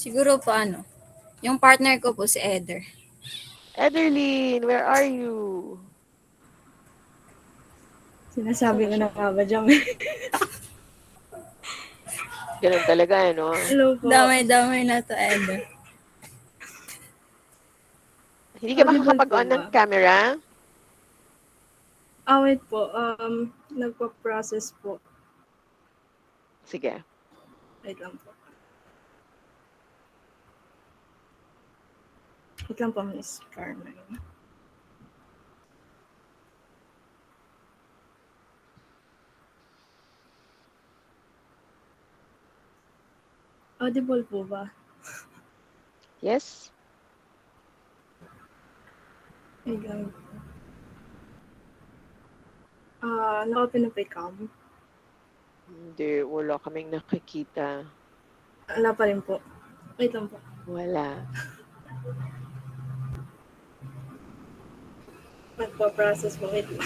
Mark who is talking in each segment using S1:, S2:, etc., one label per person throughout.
S1: Siguro po yung partner ko po si Eder.
S2: Ederlyn, where are you?
S3: Sinasabi
S2: Saan na
S3: ko
S2: siya?
S3: na nga ba, Jam?
S2: Ganun talaga, no?
S3: Hello po.
S1: Damay-damay na to, Eder.
S2: Hindi ka
S3: Audible po
S2: makakapag-on ng
S3: ba?
S2: camera?
S3: Wait po. Nagpa-process po.
S2: Sige.
S3: Wait lang po. Wait lang po, Miss Carmen. Audible po ba?
S2: Yes?
S3: Wait lang po. Naka-open na po yung cam.
S2: Hindi, wala kaming nakikita.
S3: Wala pa rin po. Wait lang po.
S2: Wala.
S3: Nagpa-process po. Wait lang.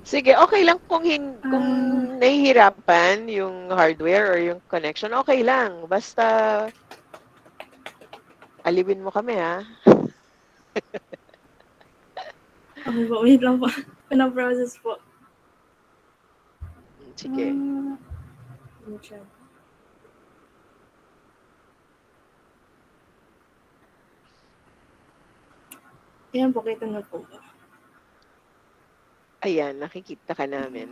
S2: Sige, okay lang kung kung
S3: Ah,
S2: nahihirapan yung hardware or yung connection, okay lang. Basta alibin mo kami, ha?
S3: okay po. Wait lang po. Pina-process po.
S2: Sige.
S3: Let me check. Ayan po, kita na po ba?
S2: Ayan, nakikita ka namin.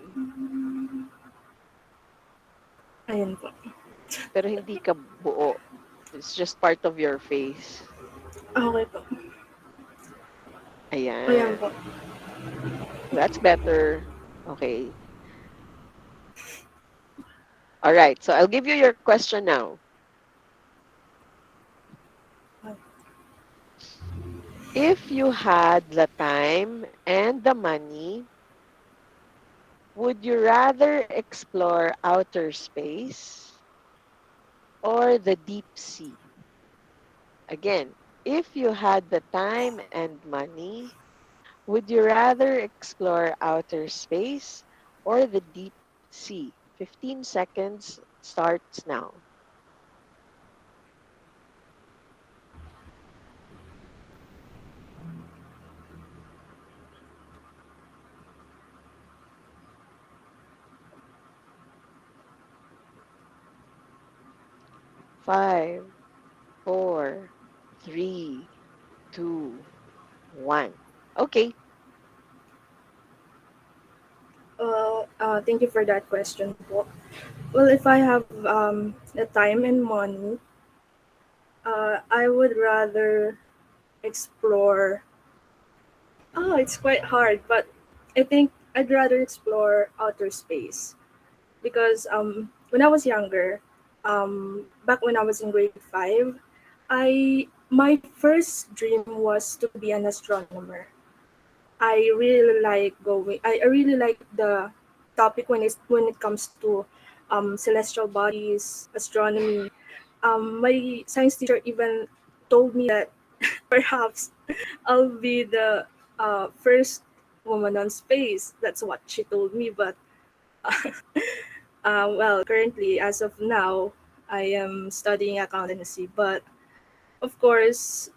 S3: Ayan po.
S2: Pero hindi ka buo. It's just part of your face.
S3: Okay po. Ayan
S2: Ayan.
S3: po.
S2: That's better. Okay. All right. So I'll give you your question now. If you had the time and the money, would you rather explore outer space or the deep sea? Again, if you had the time and money, would you rather explore outer space or the deep sea? 15 seconds starts now. Five, four, three, two, one. Okay.
S3: Thank you for that question po. Well, if I have the time and money, I would rather explore. It's quite hard, but I think I'd rather explore outer space because when I was younger, back when I was in grade five, I my first dream was to be an astronomer. I really like going. I really like the topic when it comes to celestial bodies, astronomy. My science teacher even told me that perhaps I'll be the first woman on space. That's what she told me. But well, currently, as of now, I am studying accountancy. But of course,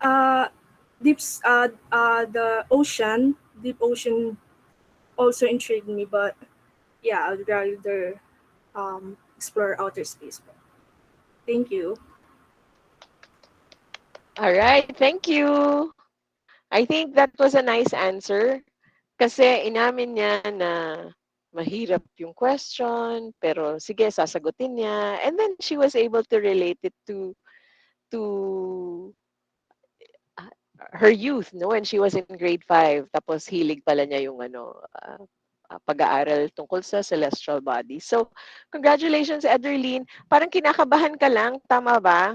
S3: uh, deep ocean also intrigued me. But yeah, I'd rather explore outer space. Thank you.
S2: All right. Thank you. I think that was a nice answer. Kasi inamin niya na mahirap yung question, pero sige, sasagutin niya. And then she was able to relate it to uh, her youth, no? When she was in grade 5. Tapos hilig pala niya yung pag-aaral tungkol sa celestial body. So, congratulations, Ederlyn. Parang kinakabahan ka lang, tama ba?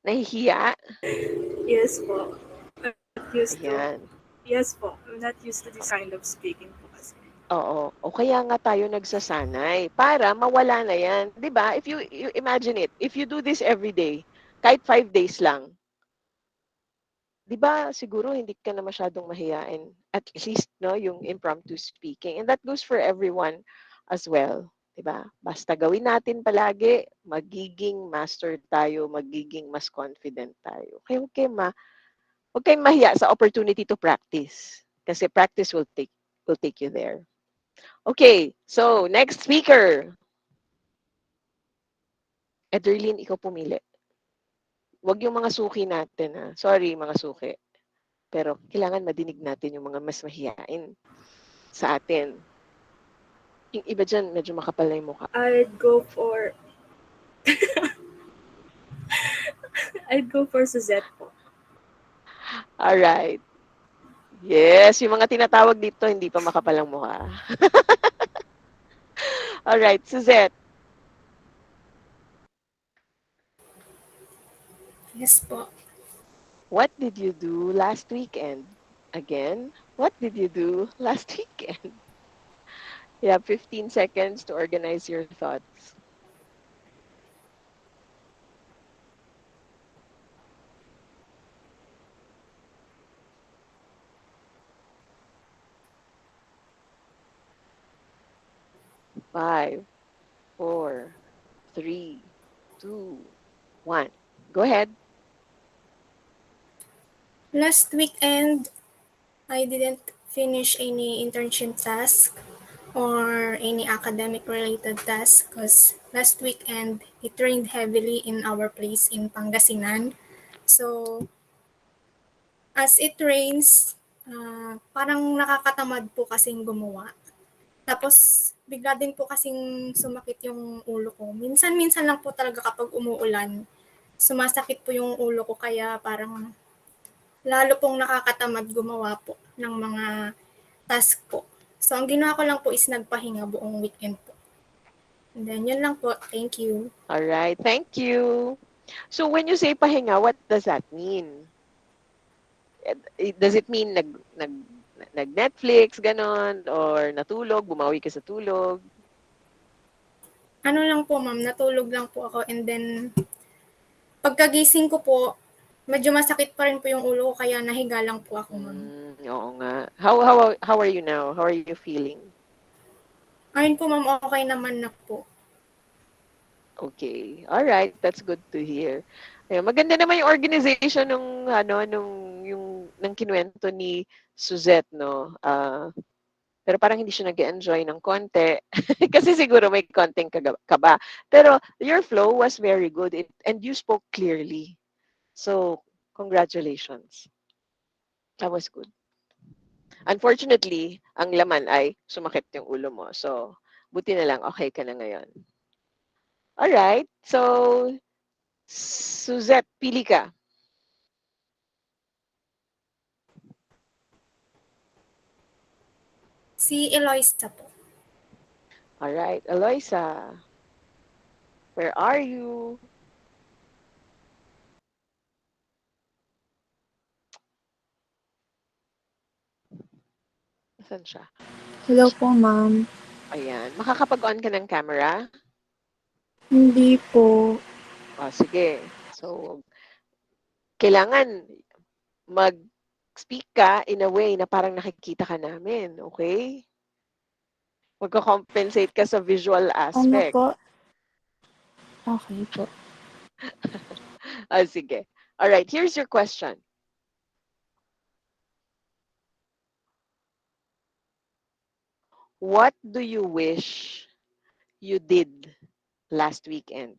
S2: Nahihiya?
S3: Yes po. I'm not used to.
S2: Ayan.
S3: Yes po. I'm not used to this kind of speaking po kasi.
S2: Oo. O kaya nga tayo nagsasanay para mawala na yan. 'Di ba? If you imagine it, if you do this every day, kahit 5 days lang, 'di ba siguro hindi ka na masyadong mahiyain. At least, no, yung impromptu speaking. And that goes for everyone as well. Diba? Basta gawin natin palagi, magiging master tayo, magiging mas confident tayo. Kaya huwag kayong mahiya sa opportunity to practice. Kasi practice will take you there. Okay, so next speaker. Ederlyn, ikaw pumili. Huwag yung mga suki natin, ha? Sorry, mga suki. Pero kailangan madinig natin yung mga mas mahihain sa atin. Yung iba dyan, medyo makapal na yung mukha.
S3: I'd go for Suzette po.
S2: Alright. Yes, yung mga tinatawag dito, hindi pa makapal ang mukha. Alright, Suzette.
S1: Yes po.
S2: What did you do last weekend? Again, what did you do last weekend? You have 15 seconds to organize your thoughts. Five, four, three, two, one. Go ahead.
S4: Last weekend, I didn't finish any internship task or any academic related task because last weekend it rained heavily in our place in Pangasinan. So, as it rains, parang nakakatamad po kasing gumawa. Tapos, bigla din po kasing sumakit yung ulo ko. Minsan-minsan lang po talaga kapag umuulan, sumasakit po yung ulo ko kaya parang lalo pong nakakatamad gumawa po ng mga task po. So, ang ginawa ko lang po is nagpahinga buong weekend po. And then, yun lang po. Thank you.
S2: All right, thank you. So when you say pahinga, what does that mean? Does it mean nag-Netflix, ganon, or natulog, bumawi ka sa tulog?
S4: Ano lang po, ma'am, natulog lang po ako and then pagkagising ko po, medyo masakit pa rin po yung ulo ko kaya nahiga lang po ako, ma'am.
S2: Oo nga. How are you now? How are you feeling?
S4: Ayun po, ma'am, okay naman na po.
S2: Okay. All right, that's good to hear. Ayun, maganda naman yung organization ng kinuwento ni Suzette, no? Pero parang hindi siya nag-enjoy ng konti. Kasi siguro may konting kaba. Pero your flow was very good and you spoke clearly. So, congratulations. That was good. Unfortunately, ang laman ay sumakit yung ulo mo. So, buti na lang okay ka na ngayon. Alright. So, Suzette, pili ka.
S4: Si Eloisa po.
S2: Alright. Eloisa, where are you? Nasaan siya?
S5: Hello po, ma'am.
S2: Ayan. Makakapag-on ka ng camera?
S5: Hindi po.
S2: Sige. So, kailangan mag-speak ka in a way na parang nakikita ka namin. Okay? Magko-compensate ka sa visual
S5: Ano
S2: aspect.
S5: po? Okay po.
S2: Sige. Alright. Here's your question. What do you wish you did last weekend?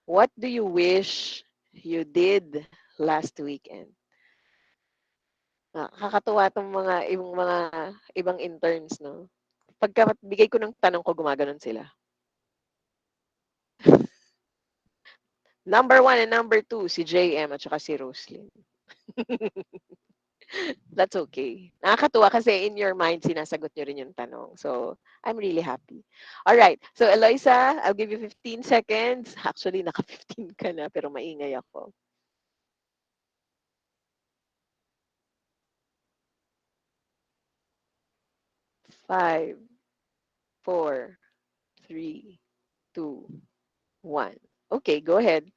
S2: What do you wish you did last weekend? Nakakatuwa itong mga ibang interns, no? Pagka bigay ko ng tanong ko, gumaganon sila. Number 1 and number 2, si JM at saka si Roslyn. That's okay. Nakakatuwa kasi in your mind, sinasagot nyo rin yung tanong. So, I'm really happy. Alright. So, Eloisa, I'll give you 15 seconds. Actually, naka-15 ka na, pero maingay ako. 5, 4, 3, 2, 1. Okay, go ahead.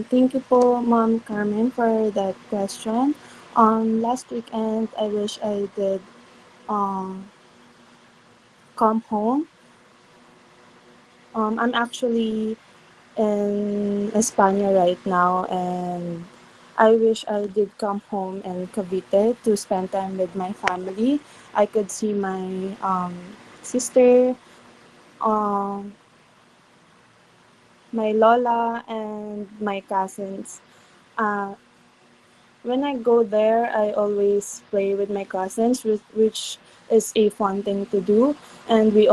S5: Thank you po, Ma'am Carmen, for that question. Last weekend, I wish I did come home. I'm actually in España right now, and I wish I did come home in Cavite to spend time with my family. I could see my sister, um, my lola, and my cousins. Uh, when I go there, I always play with my cousins, which is a fun thing to do. And we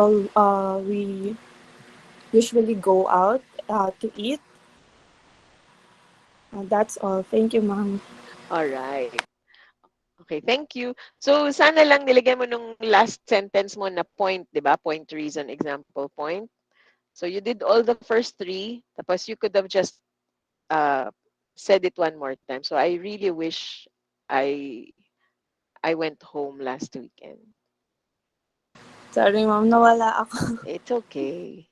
S5: usually go out to eat. That's all. Thank you, ma'am.
S2: All right. Okay, thank you. So, sana lang nilagay mo nung last sentence mo na point, di ba? Point, reason, example, point. So, you did all the first three, tapos you could have just uh, said it one more time. So, I really wish I I went home last weekend.
S5: Sorry, ma'am. Nawala ako.
S2: It's okay.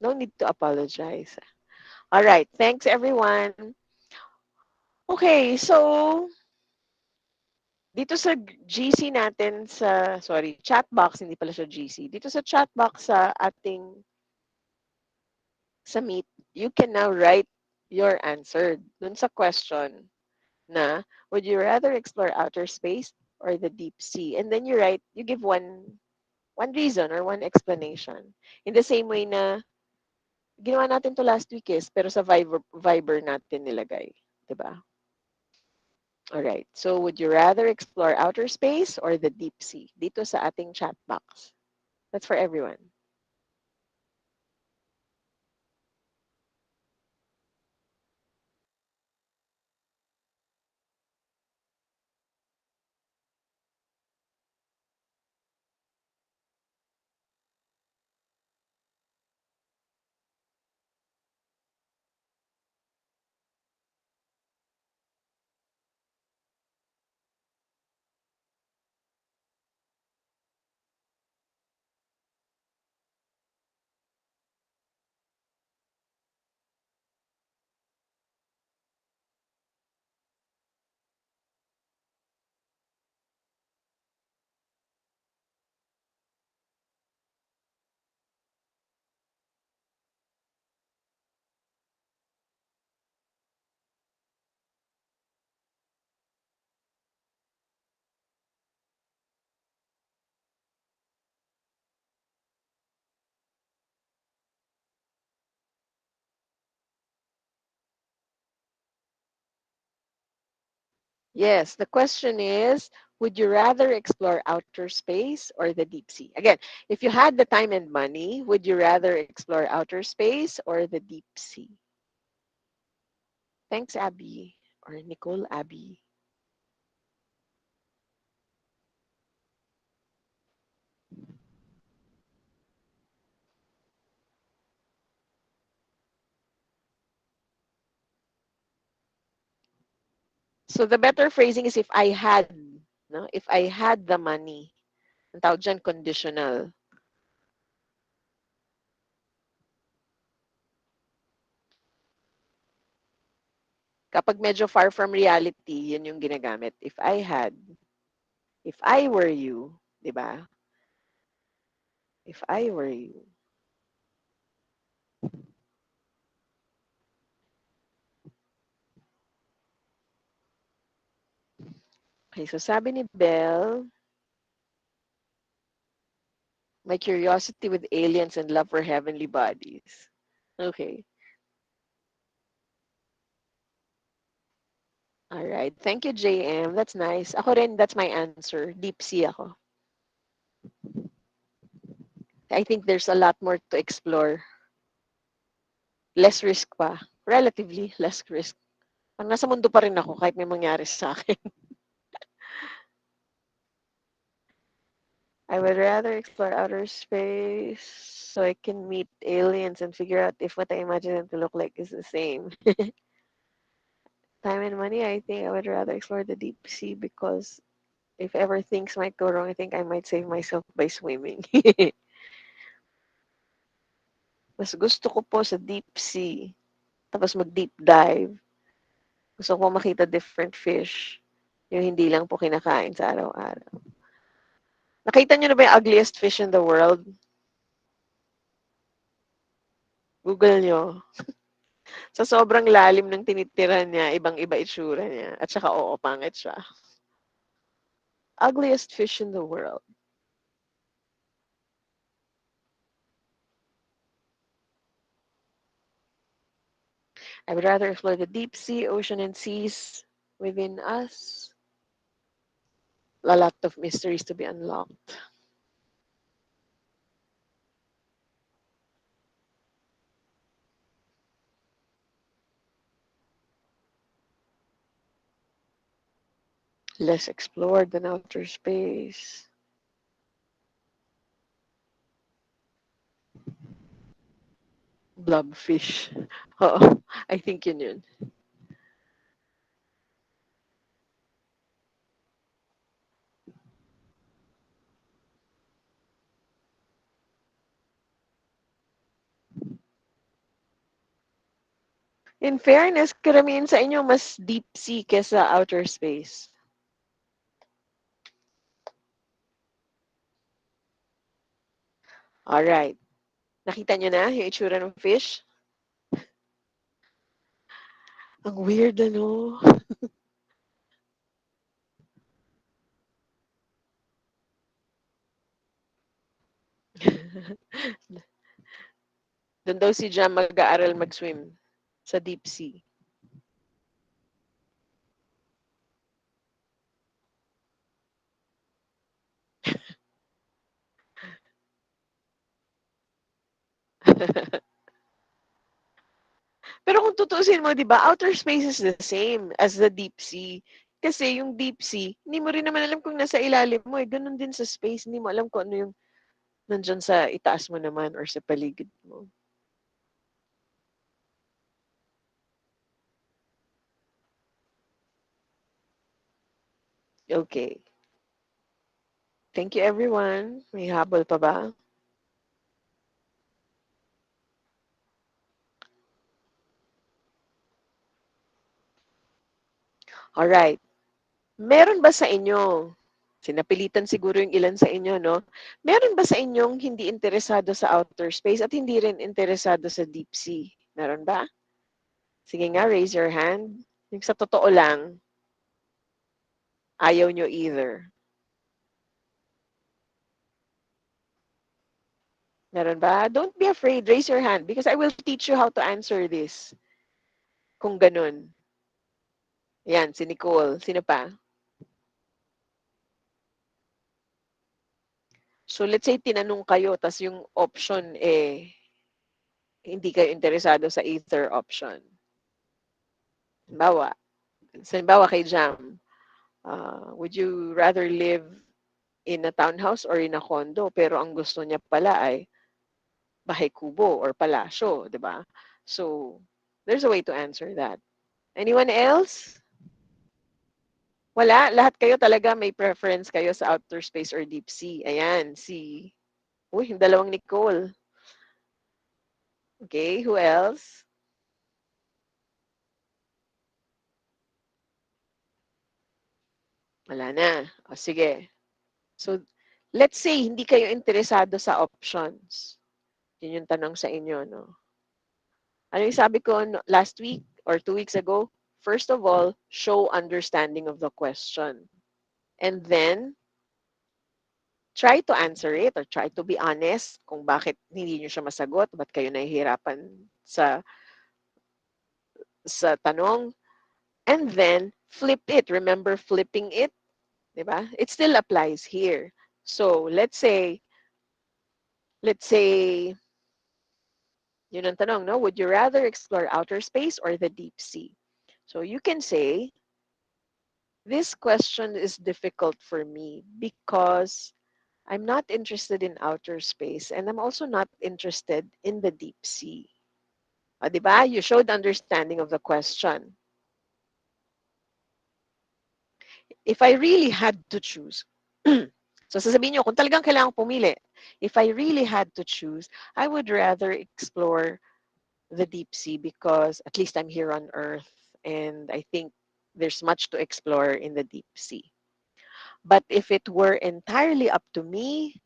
S2: No need to apologize. All right. Thanks, everyone. Okay, so dito sa GC natin sorry, chat box, hindi pala siya GC. Dito sa chat box sa ating sa Meet, you can now write your answer dun sa question na, would you rather explore outer space or the deep sea? And then you give one reason or one explanation. In the same way na ginawa natin to last week pero sa Viber natin nilagay. Diba? Alright. So, would you rather explore outer space or the deep sea? Dito sa ating chat box. That's for everyone. Yes, the question is, would you rather explore outer space or the deep sea? Again, if you had the time and money, would you rather explore outer space or the deep sea? Thanks, Abby, or Nicole Abby. So the better phrasing is if I had, no? If I had the money. Ang tawag dyan, conditional. Kapag medyo far from reality, yun yung ginagamit. If I had, if I were you, di ba? If I were you. Okay, so sabi ni Belle, my curiosity with aliens and love for heavenly bodies. Okay. All right. Thank you, JM. That's nice. Ako rin, that's my answer. Deep sea ako. I think there's a lot more to explore. Less risk pa. Relatively less risk. Ang nasa mundo pa rin ako kahit may mangyari sa akin. I would rather explore outer space so I can meet aliens and figure out if what I imagine them to look like is the same. Time and money, I think I would rather explore the deep sea because if ever things might go wrong, I think I might save myself by swimming. Mas gusto ko po sa deep sea. Tapos mag-deep dive. Gusto ko makita different fish. Yung hindi lang po kinakain sa araw-araw. Nakita nyo na ba yung ugliest fish in the world? Google nyo. Sa sobrang lalim ng tinitiran niya, ibang-iba itsura niya. At saka, oo, pangit siya. Ugliest fish in the world. I would rather explore the deep sea, ocean, and seas within us. A lot of mysteries to be unlocked. Less explored than outer space. Blobfish. Oo, I think yun. In fairness, karamihan sa inyo mas deep sea kesa outer space. Alright. Nakita nyo na yung itsura ng fish? Ang weird, ano? Doon daw si Jam mag-aaral mag-swim sa deep sea. Pero kung tutuusin mo, di ba, outer space is the same as the deep sea. Kasi yung deep sea, hindi mo rin naman alam kung nasa ilalim mo. Eh. Ganun din sa space. Hindi mo alam kung ano yung nandyan sa itaas mo naman or sa paligid mo. Okay. Thank you, everyone. May habol pa ba? Alright. Meron ba sa inyo, sinapilitan siguro yung ilan sa inyo, no? Meron ba sa inyong hindi interesado sa outer space at hindi rin interesado sa deep sea? Meron ba? Sige nga, raise your hand. Yung sa totoo lang, ayaw nyo either. Meron ba? Don't be afraid. Raise your hand because I will teach you how to answer this. Kung ganun. Yan, si Nicole. Sino pa? So let's say tinanong kayo, tas yung option hindi kayo interesado sa either option. Halimbawa kay Jam, would you rather live in a townhouse or in a condo? Pero ang gusto niya pala ay bahay kubo or palasyo, di ba? So, there's a way to answer that. Anyone else? Wala? Lahat kayo talaga may preference kayo sa outer space or deep sea. Ayan, yung dalawang Nicole. Okay, who else? Wala na. O, sige. So, let's say hindi kayo interesado sa options. Yun yung tanong sa inyo, no? Ano yung sabi ko last week or 2 weeks ago? First of all, show understanding of the question. And then, try to answer it or try to be honest kung bakit hindi nyo siya masagot, ba't kayo nahihirapan sa tanong. And then, flip it. Remember flipping it? Diba? It still applies here. So, let's say, yun ang tanong, no? Would you rather explore outer space or the deep sea? So, you can say, this question is difficult for me because I'm not interested in outer space and I'm also not interested in the deep sea. O, diba? You showed understanding of the question. If I really had to choose, so sasabihin nyo, kung talagang kailangan pumili, if I really had to choose, I would rather explore the deep sea because at least I'm here on Earth and I think there's much to explore in the deep sea. But if it were entirely up to me,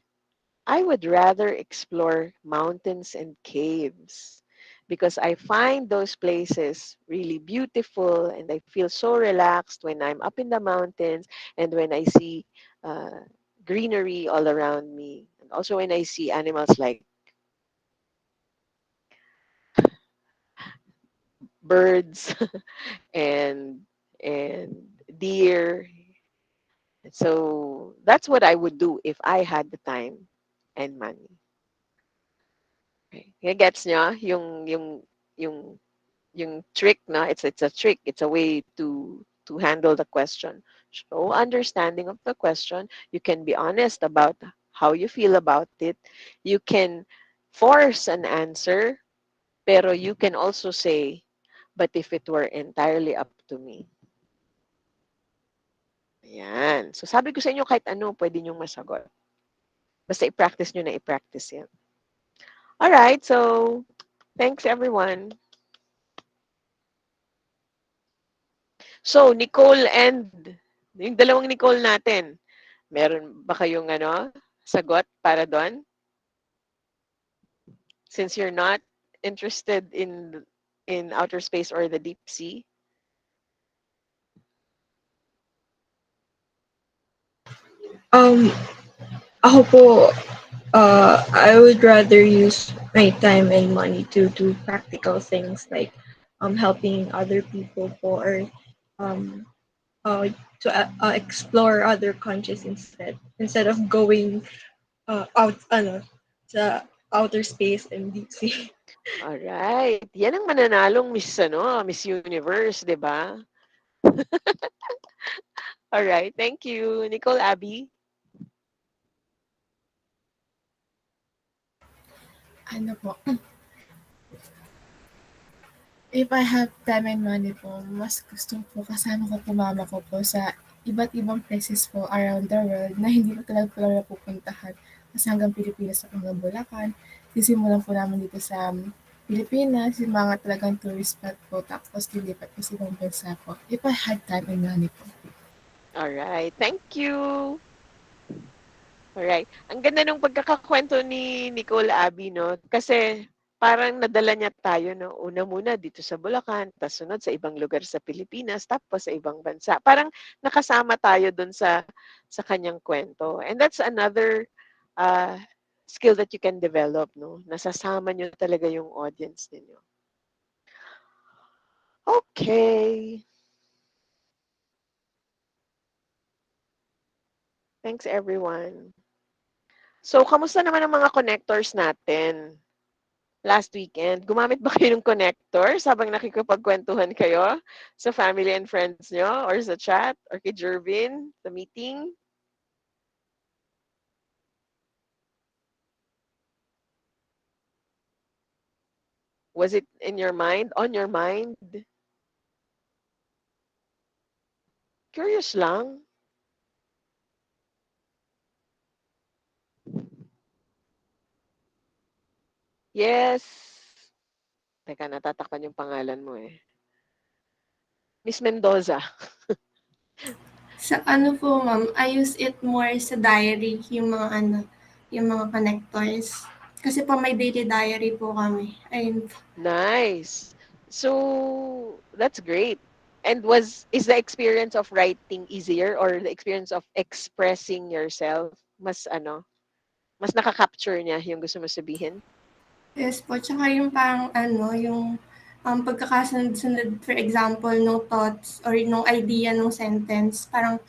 S2: I would rather explore mountains and caves because I find those places really beautiful and I feel so relaxed when I'm up in the mountains and when I see uh, greenery all around me. And also when I see animals like birds and and deer. So that's what I would do if I had the time and money. Okay. Gets nyo yung yung trick na it's a trick, it's a way to handle the question. Show understanding of the question. You can be honest about how you feel about it. You can force an answer, pero you can also say, but if it were entirely up to me. Ayan. So sabi ko sa inyo, kahit ano, pwede niyong masagot. Basta i-practice nyo na i-practice yan. Alright, so thanks everyone. So, Nicole and yung dalawang Nicole natin, meron ba kayong sagot para doon? Since you're not interested in outer space or the deep sea?
S3: Um, ako po, I would rather use my time and money to do practical things like helping other people po, or um, uh, to explore other countries instead of going sa outer space and deep sea.
S2: Alright. Yan ang mananalong Miss Universe, di ba? Alright, thank you. Nicole, Abby?
S6: Ano po, if I have time and money po, mas gusto po kasama ko po mama ko po sa iba't ibang places po around the world na hindi ko talaga po napupuntahan. Kasi hanggang Pilipinas ako hanggang Bulacan. Sisimulan po namin dito sa Pilipinas, yung mga talagang tourist spot po, tapos lilipat po sa ibang bansa po. If I had time and money po.
S2: Alright, thank you. Alright. Ang ganda nung pagkakakwento ni Nicole, Abby, no? Kasi parang nadala niya tayo, no? Una muna dito sa Bulacan, tapos sunod sa ibang lugar sa Pilipinas, tapos sa ibang bansa. Parang nakasama tayo dun sa kanyang kwento. And that's another uh, skill that you can develop, no? Nasasama niyo talaga yung audience ninyo. Okay. Thanks, everyone. So, kamusta naman ang mga connectors natin? Last weekend, gumamit ba kayo ng connectors habang nakikipagkwentuhan kayo sa family and friends nyo or sa chat or kay Jervin sa meeting? Was it in your mind? On your mind? Curious lang. Yes. Teka, natatakpan yung pangalan mo eh. Miss Mendoza.
S4: Sa ano po, ma'am, I use it more sa diary, yung mga connectors. Kasi po may daily diary po kami. Ayun.
S2: Nice. So, that's great. And is the experience of writing easier or the experience of expressing yourself mas nakaka-capture niya yung gusto mo sabihin?
S4: Yes po. Tsaka yung parang yung pagkakasunod-sunod, for example, no thoughts or no idea ng sentence, parang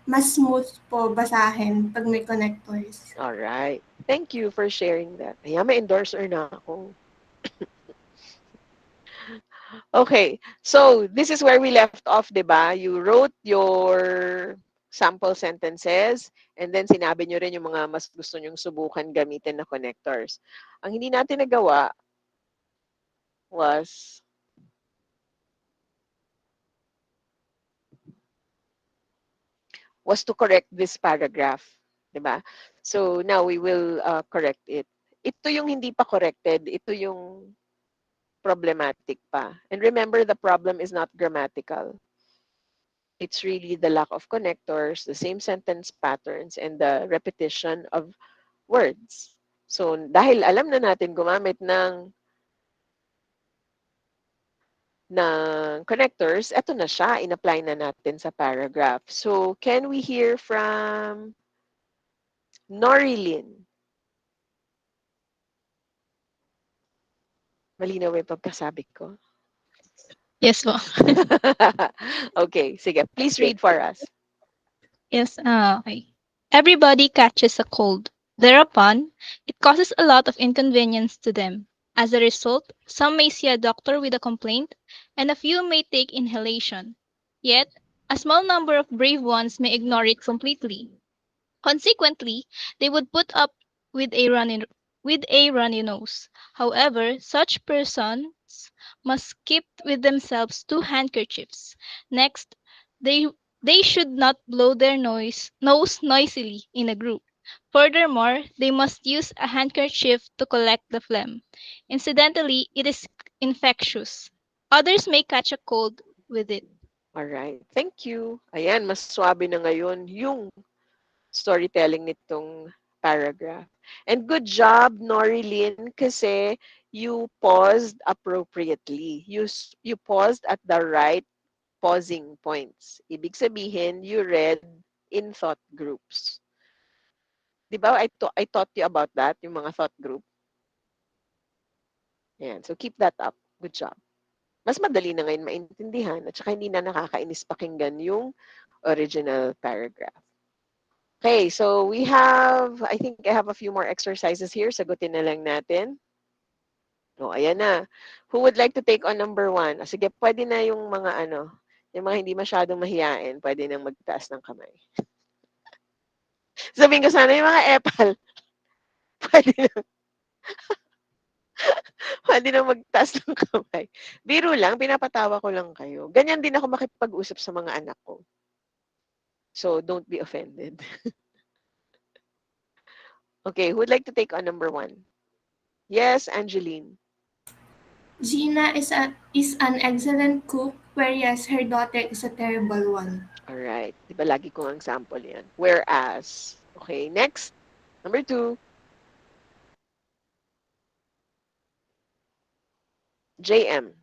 S4: mas smooth po basahin pag may connectors.
S2: All right. Thank you for sharing that. Ayan, may endorser na ako. Okay. So, this is where we left off, di ba? You wrote your sample sentences and then sinabi nyo rin yung mga mas gusto nyong subukan gamitin na connectors. Ang hindi natin nagawa was to correct this paragraph, 'di ba? So now we will correct it. Ito yung hindi pa corrected, ito yung problematic pa. And remember, the problem is not grammatical. It's really the lack of connectors, the same sentence patterns, and the repetition of words. So, dahil alam na natin gumamit ng connectors, eto na siya, in-apply na natin sa paragraph. So, can we hear from Norilyn? Malinaw ba yung pagkasabi ko?
S7: Yes po.
S2: Okay, sige. Please read for us.
S7: Yes, okay. Everybody catches a cold. Thereupon, it causes a lot of inconvenience to them. As a result, some may see a doctor with a complaint, and a few may take inhalation. Yet, a small number of brave ones may ignore it completely. Consequently, they would put up with a runny nose. However, such persons must keep with themselves two handkerchiefs. Next, they they should not blow their nose noisily in a group. Furthermore, they must use a handkerchief to collect the phlegm. Incidentally, it is infectious. Others may catch a cold with it.
S2: Alright. Thank you. Ayan, mas swabe na ngayon yung storytelling nitong paragraph. And good job, Norilyn, kasi you paused appropriately. You paused at the right pausing points. Ibig sabihin, you read in thought groups. Di ba? I taught you about that, yung mga thought group. Ayan. So keep that up. Good job. Mas madali na ngayon maintindihan at saka hindi na nakakainis pakinggan yung original paragraph. Okay, so I think I have a few more exercises here. Sagutin na lang natin. O, ayan na. Who would like to take on number 1? O, sige, pwede na yung mga yung mga hindi masyadong mahiyain, pwede nang magtaas ng kamay. Sabihin ko sana yung mga epal. Pwede na magtaas ng kamay. Biro lang, pinapatawa ko lang kayo. Ganyan din ako makipag-usap sa mga anak ko. So, don't be offended. Okay, who would like to take on number 1? Yes, Angeline.
S8: Gina is an excellent cook, whereas her daughter is a terrible one.
S2: Alright. Diba lagi kong example yan? Whereas. Okay, next. Number 2. JM.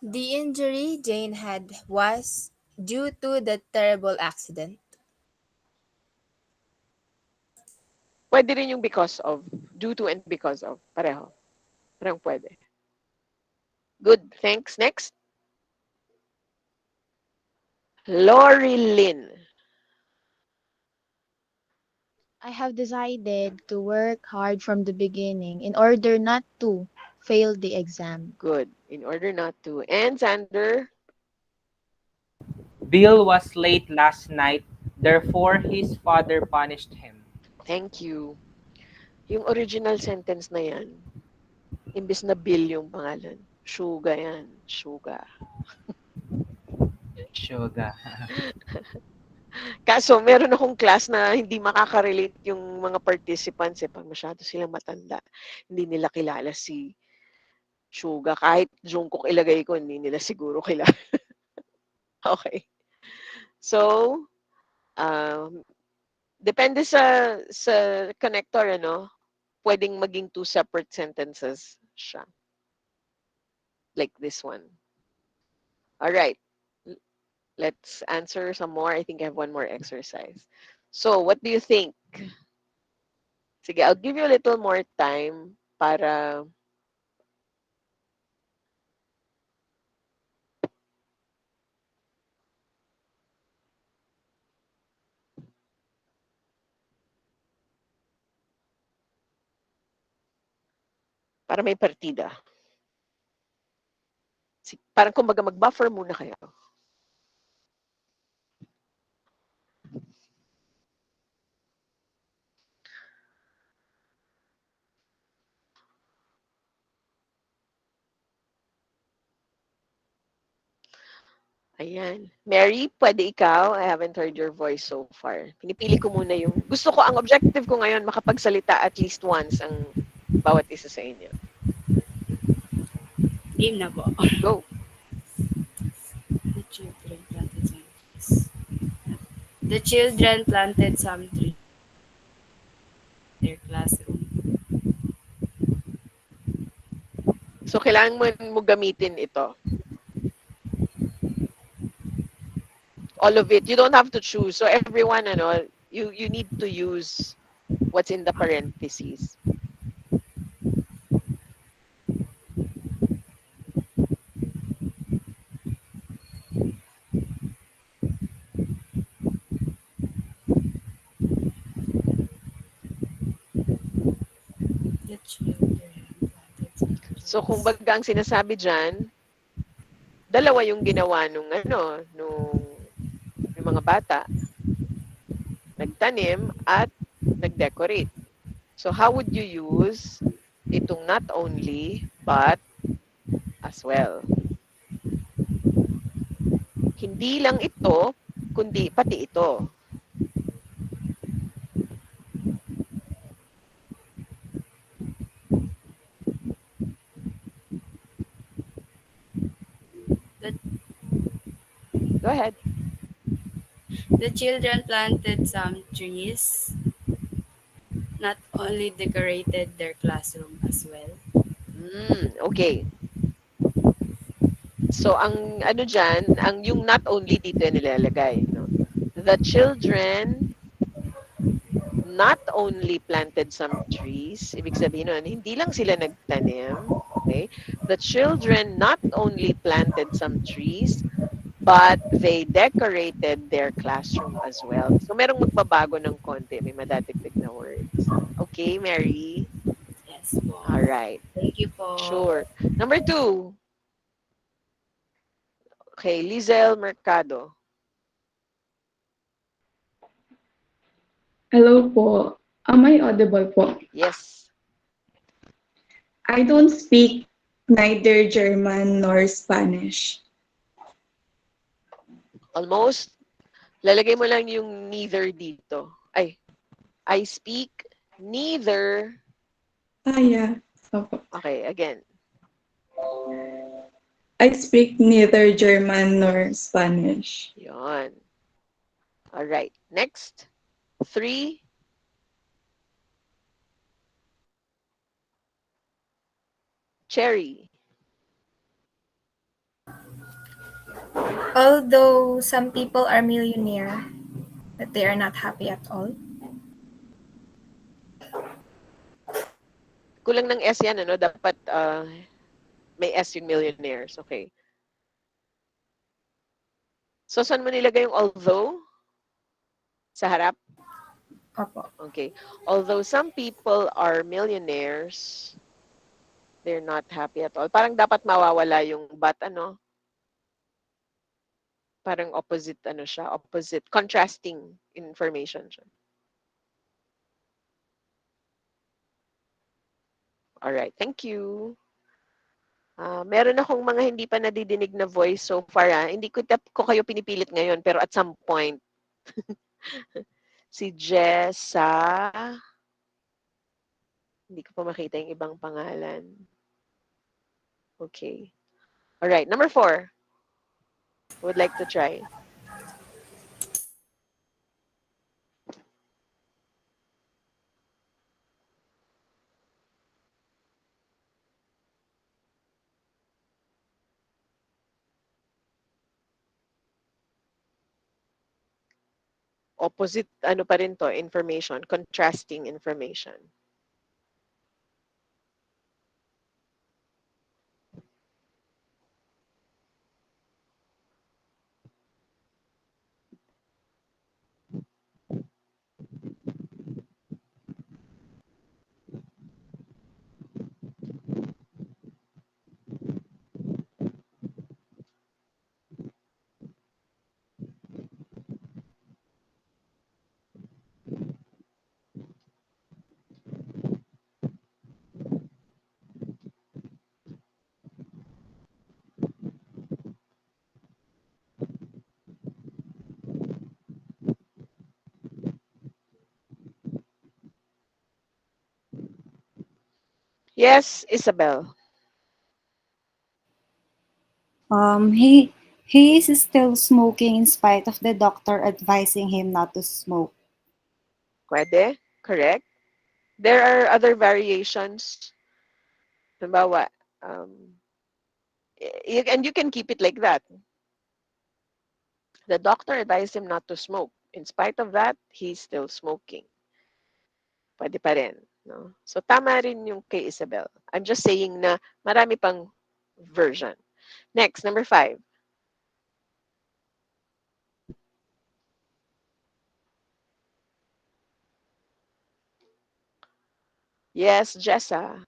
S9: The injury Jane had was due to the terrible accident.
S2: Pwede rin yung because of. Due to and because of. Pareho. Parang pwede. Good. Thanks. Next. Lori Lynn.
S10: I have decided to work hard from the beginning in order not to fail the exam.
S2: Good. In order not to. And Xander.
S11: Bill was late last night, therefore his father punished him.
S2: Thank you. Yung original sentence na yan, imbis na Bill yung pangalan, Suga yan. Suga.
S11: Sugar.
S2: Kaso, meron akong class na hindi makaka-relate yung mga participants pag masyado silang matanda. Hindi nila kilala si Suga. Kahit Jungkook ilagay ko, hindi nila siguro kilala. Okay. So, depende sa connector, pwedeng maging 2 separate sentences siya. Like this one. All right. Let's answer some more. I think I have one more exercise. So, what do you think? Sige, I'll give you a little more time para may partida. Parang kumbaga mag-buffer muna kayo. Ayan. Mary, pwede ikaw? I haven't heard your voice so far. Pinipili ko muna yung... Gusto ko, ang objective ko ngayon, makapagsalita at least once ang bawat isa sa inyo.
S1: Game na po.
S2: Go.
S1: The children planted some trees in their classroom.
S2: So, kailangan mo gamitin ito. All of it. You don't have to choose. So, everyone, you need to use what's in the parentheses.
S1: The children planted some trees.
S2: So, kung baga ang sinasabi dyan, dalawa yung ginawa nung yung mga bata. Nagtanim at nag-decorate. So, how would you use itong not only, but as well? Hindi lang ito, kundi pati ito. Go ahead.
S1: The children planted some trees, not only decorated their classroom as well.
S2: Okay. So, ang dyan, yung not only dito nilalagay. No? The children not only planted some trees, ibig sabihin nun, hindi lang sila nagtanim, okay? The children not only planted some trees, but they decorated their classroom as well. So, merong magbabago ng konti. May madadagdag na words. Okay, Mary?
S1: Yes po.
S2: All right.
S1: Thank you po.
S2: Sure. Number 2. Okay, Lizel Mercado.
S12: Hello po. Am I audible po?
S2: Yes.
S12: I don't speak neither German nor Spanish.
S2: Almost. Lalagay mo lang yung neither dito. Ay, I speak neither.
S12: Yeah. Opo.
S2: Okay, again.
S12: I speak neither German nor Spanish.
S2: Yon. All right. Next. 3. Cherry.
S4: Although some people are millionaire, but they are not happy at all.
S2: Kulang ng S yan, Dapat may S yung millionaires. Okay. So, saan mo nilagay yung although? Sa harap?
S4: Opo.
S2: Okay. Although some people are millionaires, they're not happy at all. Parang dapat mawawala yung but, Parang opposite, siya. Opposite. Contrasting information siya. Alright. Thank you. Meron akong mga hindi pa nadidinig na voice so far. Hindi ko kayo pinipilit ngayon, pero at some point, si Jessa, hindi ko pa makita yung ibang pangalan. Okay. Alright, number 4. Would like to try. Opposite, pa rin to, information, contrasting information. Yes, Isabel.
S13: He He is still smoking in spite of the doctor advising him not to smoke.
S2: Pwede? Correct? There are other variations. Halimbawa, and you can keep it like that. The doctor advised him not to smoke. In spite of that, he's still smoking. Pwede pa rin. No? So, tama rin yung kay Isabel. I'm just saying na marami pang version. Next, number 5. Yes, Jessa.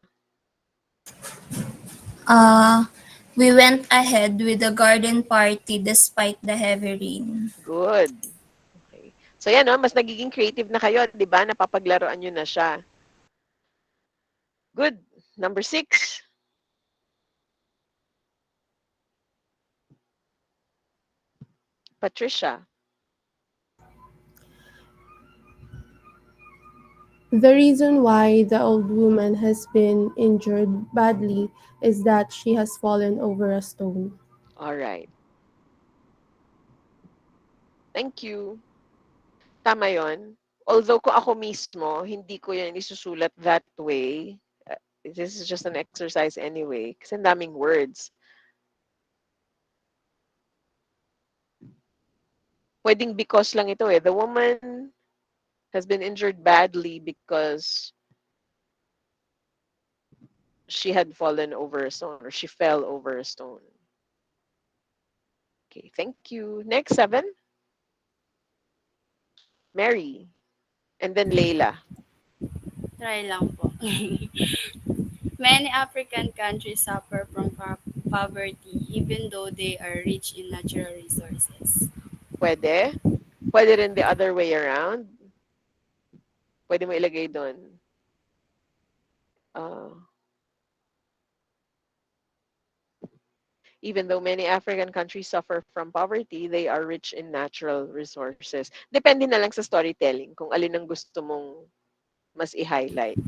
S14: We went ahead with the garden party despite the heavy rain.
S2: Good. Okay. So, yan, no? Mas nagiging creative na kayo, di ba? Napapaglaruan nyo na siya. Good. Number 6. Patricia.
S15: The reason why the old woman has been injured badly is that she has fallen over a stone.
S2: All right. Thank you. Tama yon. Although kung ako mismo, hindi ko yan isusulat that way. This is just an exercise anyway. Kasi ang daming words. Pwedeng because lang ito eh. The woman has been injured badly because she had fallen over a stone or she fell over a stone. Okay, thank you. Next, 7. Mary. And then Layla.
S1: Try lang po. Many African countries suffer from poverty even though they are rich in natural resources.
S2: Pwede? Pwede rin the other way around. Pwede mo ilagay doon. Even though many African countries suffer from poverty, they are rich in natural resources. Depende na lang sa storytelling kung alin ang gusto mong mas i-highlight.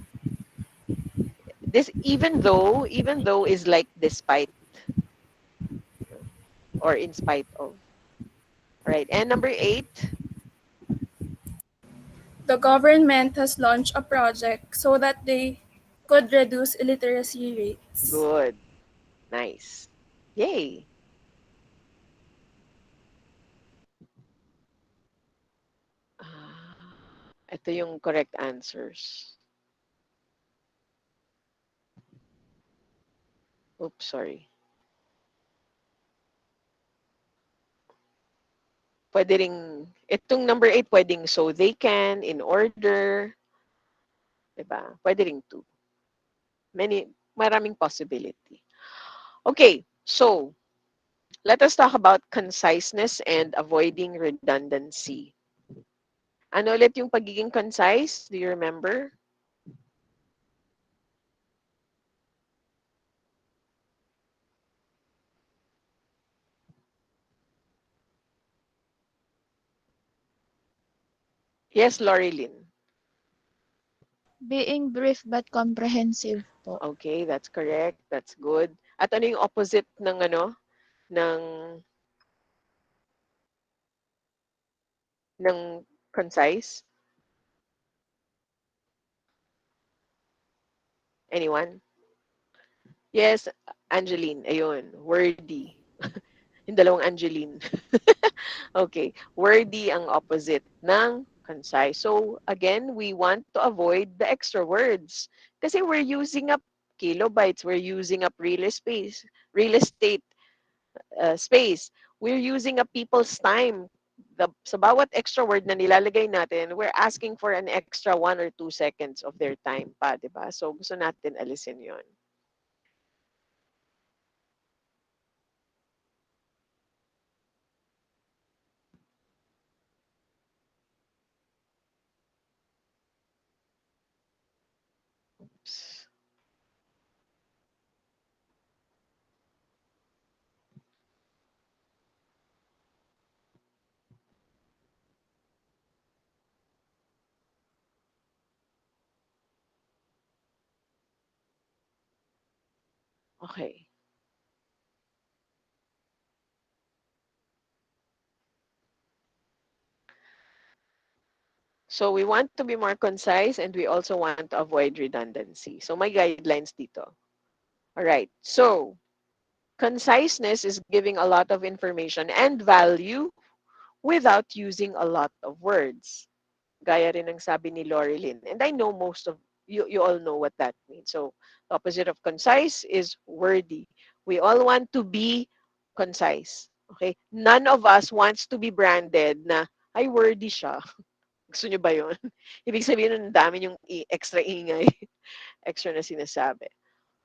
S2: This even though is like despite or in spite of. Right. And number 8.
S3: The government has launched a project so that they could reduce illiteracy rates.
S2: Good. Nice. Yay. Ito yung correct answers. Oops, sorry. Pwede ring, itong number 8, pwedeng so they can, in order. Diba? Pwede ring to. Maraming possibility. Okay, so let us talk about conciseness and avoiding redundancy. Ano ulit yung pagiging concise? Do you remember? Yes, Lorilyn.
S10: Being brief but comprehensive po.
S2: Okay, that's correct. That's good. At ano yung opposite ng ng concise? Anyone? Yes, Angeline. Ayun, wordy. Yung dalawang Angeline. Okay, wordy ang opposite ng concise. So, again, we want to avoid the extra words. Kasi we're using up kilobytes, we're using up real estate space. We're using up people's time. Sa bawat extra word na nilalagay natin, we're asking for an extra 1 or 2 seconds of their time pa, di ba? So, gusto natin alisin yon. Oops. Okay. So we want to be more concise and we also want to avoid redundancy. So my guidelines dito. All right. So conciseness is giving a lot of information and value without using a lot of words. Gaya rin ng sabi ni Lorilyn. And I know most of you all know what that means. So the opposite of concise is wordy. We all want to be concise. Okay? None of us wants to be branded na, ay, wordy siya. Gusto niyo ba yun? Ibig sabihin nun, ang dami yung extra ingay, extra na sinasabi.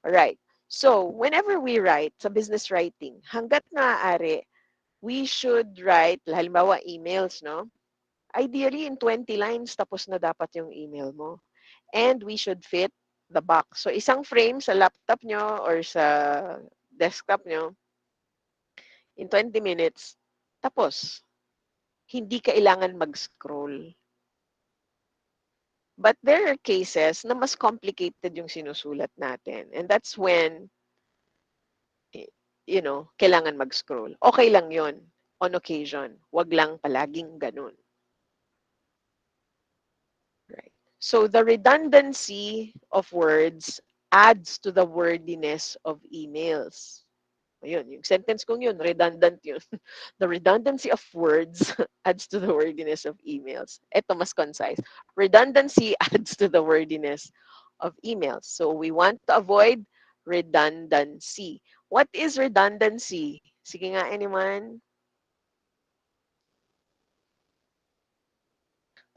S2: Alright. So, whenever we write sa business writing, hanggat maaari, we should write, halimbawa, emails, no? Ideally, in 20 lines, tapos na dapat yung email mo. And we should fit the box. So, isang frame sa laptop nyo or sa desktop nyo, in 20 minutes, tapos. Hindi kailangan mag-scroll. But there are cases na mas complicated yung sinusulat natin. And that's when, kailangan mag-scroll. Okay lang yun on occasion. Wag lang palaging ganun. Right. So the redundancy of words adds to the wordiness of emails. Ayun, yung sentence kong yun, redundant yun. The redundancy of words adds to the wordiness of emails. Ito, mas concise. Redundancy adds to the wordiness of emails. So we want to avoid redundancy. What is redundancy? Sige nga, anyone?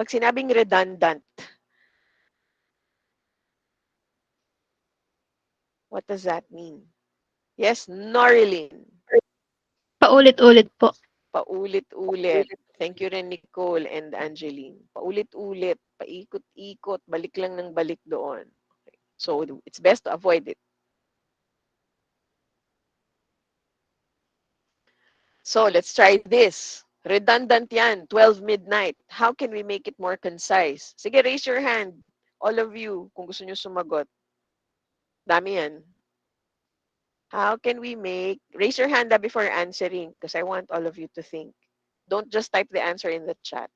S2: Pag sinabing redundant, what does that mean? Yes, Norilyn.
S7: Paulit-ulit po.
S2: Paulit-ulit. Thank you rin, Nicole and Angeline. Paulit-ulit, paikot-ikot, balik lang ng balik doon. Okay. So, it's best to avoid it. So, let's try this. Redundant yan, 12 midnight. How can we make it more concise? Sige, raise your hand. All of you, kung gusto nyo sumagot. Dami yan. How can we raise your hand before answering because I want all of you to think. Don't just type the answer in the chat.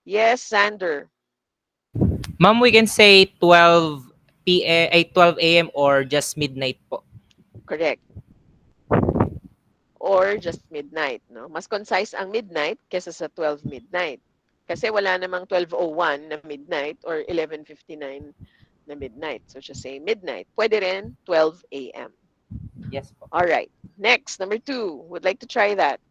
S2: Yes, Sander.
S11: Ma'am, we can say 12 a.m. or just midnight po.
S2: Correct. Or just midnight, no? Mas concise ang midnight kesa sa 12 midnight. Kasi wala namang 12:01 na midnight or 11:59 na midnight. So just say midnight. Pwede rin 12 a.m.
S11: Yes po.
S2: All right. Next, number 2. Would like to try that.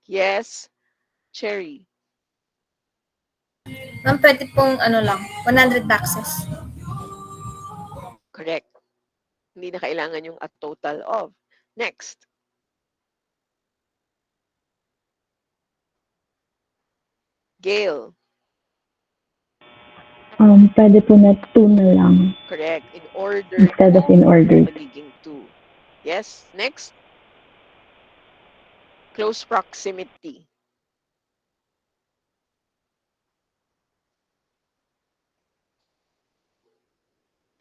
S2: Yes, Cherry.
S4: Ma'am, pwede pong 100 boxes.
S2: Correct. Hindi na kailangan yung a total of. Next. Gail.
S12: Pwede po na 2 na lang
S2: Correct. In order.
S12: instead of in order.
S2: Magiging 2. Yes. Next. Close proximity.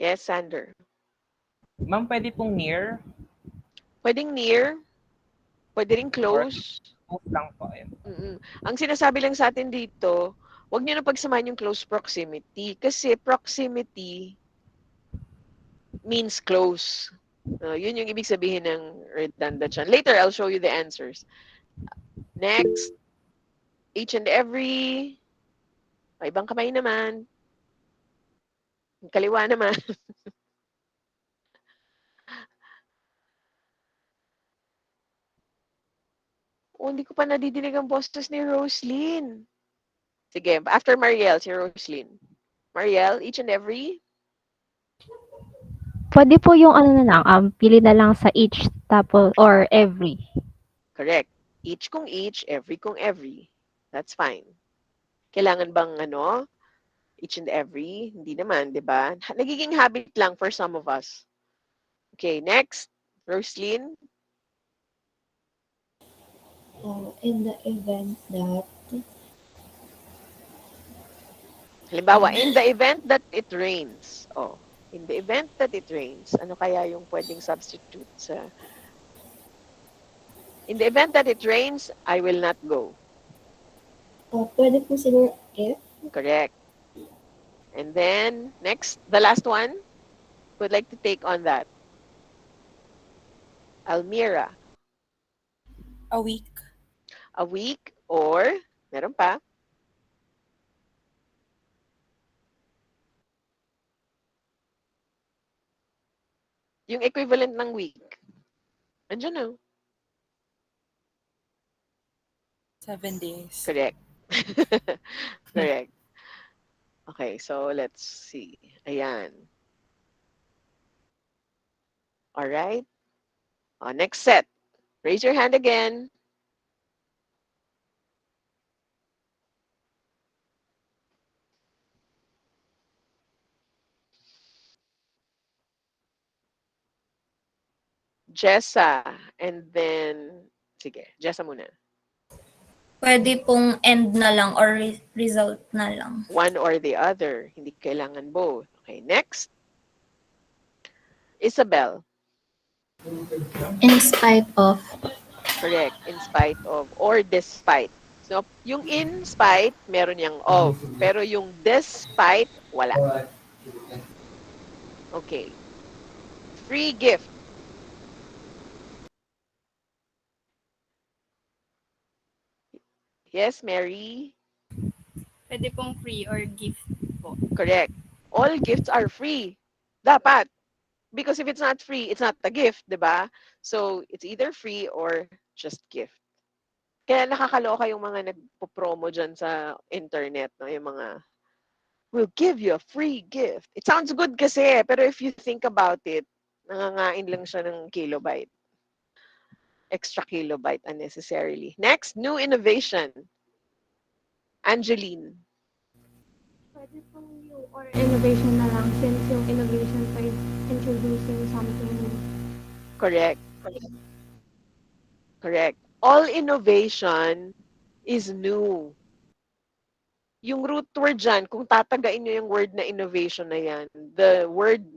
S2: Yes, Sander.
S11: Ma'am, pwede pong near.
S2: Pwedeng near. Pwede rin close.
S11: Both lang po.
S2: Ang sinasabi lang sa atin dito, huwag niyo na pagsamahin yung close proximity. Kasi proximity means close. Yun yung ibig sabihin ng redundant siya. Later, I'll show you the answers. Next, each and every. Ibang kamay naman. Kaliwa naman. Hindi ko pa nadidinig ang boses ni Roslyn. Sige, after Mariel, si Roslyn. Mariel, each and every?
S16: Pwede po yung pili na lang sa each tapos or every.
S2: Correct. Each kung each, every kung every. That's fine. Kailangan bang each and every? Hindi naman, di ba? Nagiging habit lang for some of us. Okay, next. Roslyn?
S17: In the event that
S2: Halimbawa, in the event that it rains. Oh, In the event that it rains, ano kaya yung pwedeng substitute sa... In the event that it rains, I will not go.
S17: Pwede po siguro if.
S2: Correct. And then, next, the last one. Who would like to take on that? Almira.
S18: A week.
S2: A week or, meron pa? Yung equivalent ng week. Andiyan na.
S18: 7 days.
S2: Correct. Correct. Okay, so let's see. Ayan. All right. Next set. Raise your hand again. Jessa. And then, sige, Jessa muna.
S14: Pwede pong end na lang or result na lang.
S2: One or the other. Hindi kailangan both. Okay, next. Isabel.
S17: In spite of.
S2: Correct. In spite of or despite. So, yung in spite, meron yung of. Pero yung despite, wala. Okay. Free gift. Yes, Mary?
S1: Pwede pong free or gift po.
S2: Correct. All gifts are free. Dapat. Because if it's not free, it's not a gift, di ba? So, it's either free or just gift. Kaya nakakaloka yung mga nagpo-promo dyan sa internet, no? Yung mga, we'll give you a free gift. It sounds good kasi, pero if you think about it, nangangain lang siya ng kilobyte. Extra kilobyte unnecessarily. Next, new innovation. Angeline.
S5: Pwede pong new or innovation na lang since yung innovation pa is introducing something new.
S2: Correct. Correct. All innovation is new. Yung root word dyan, kung tatagain nyo yung word na innovation na yan, the word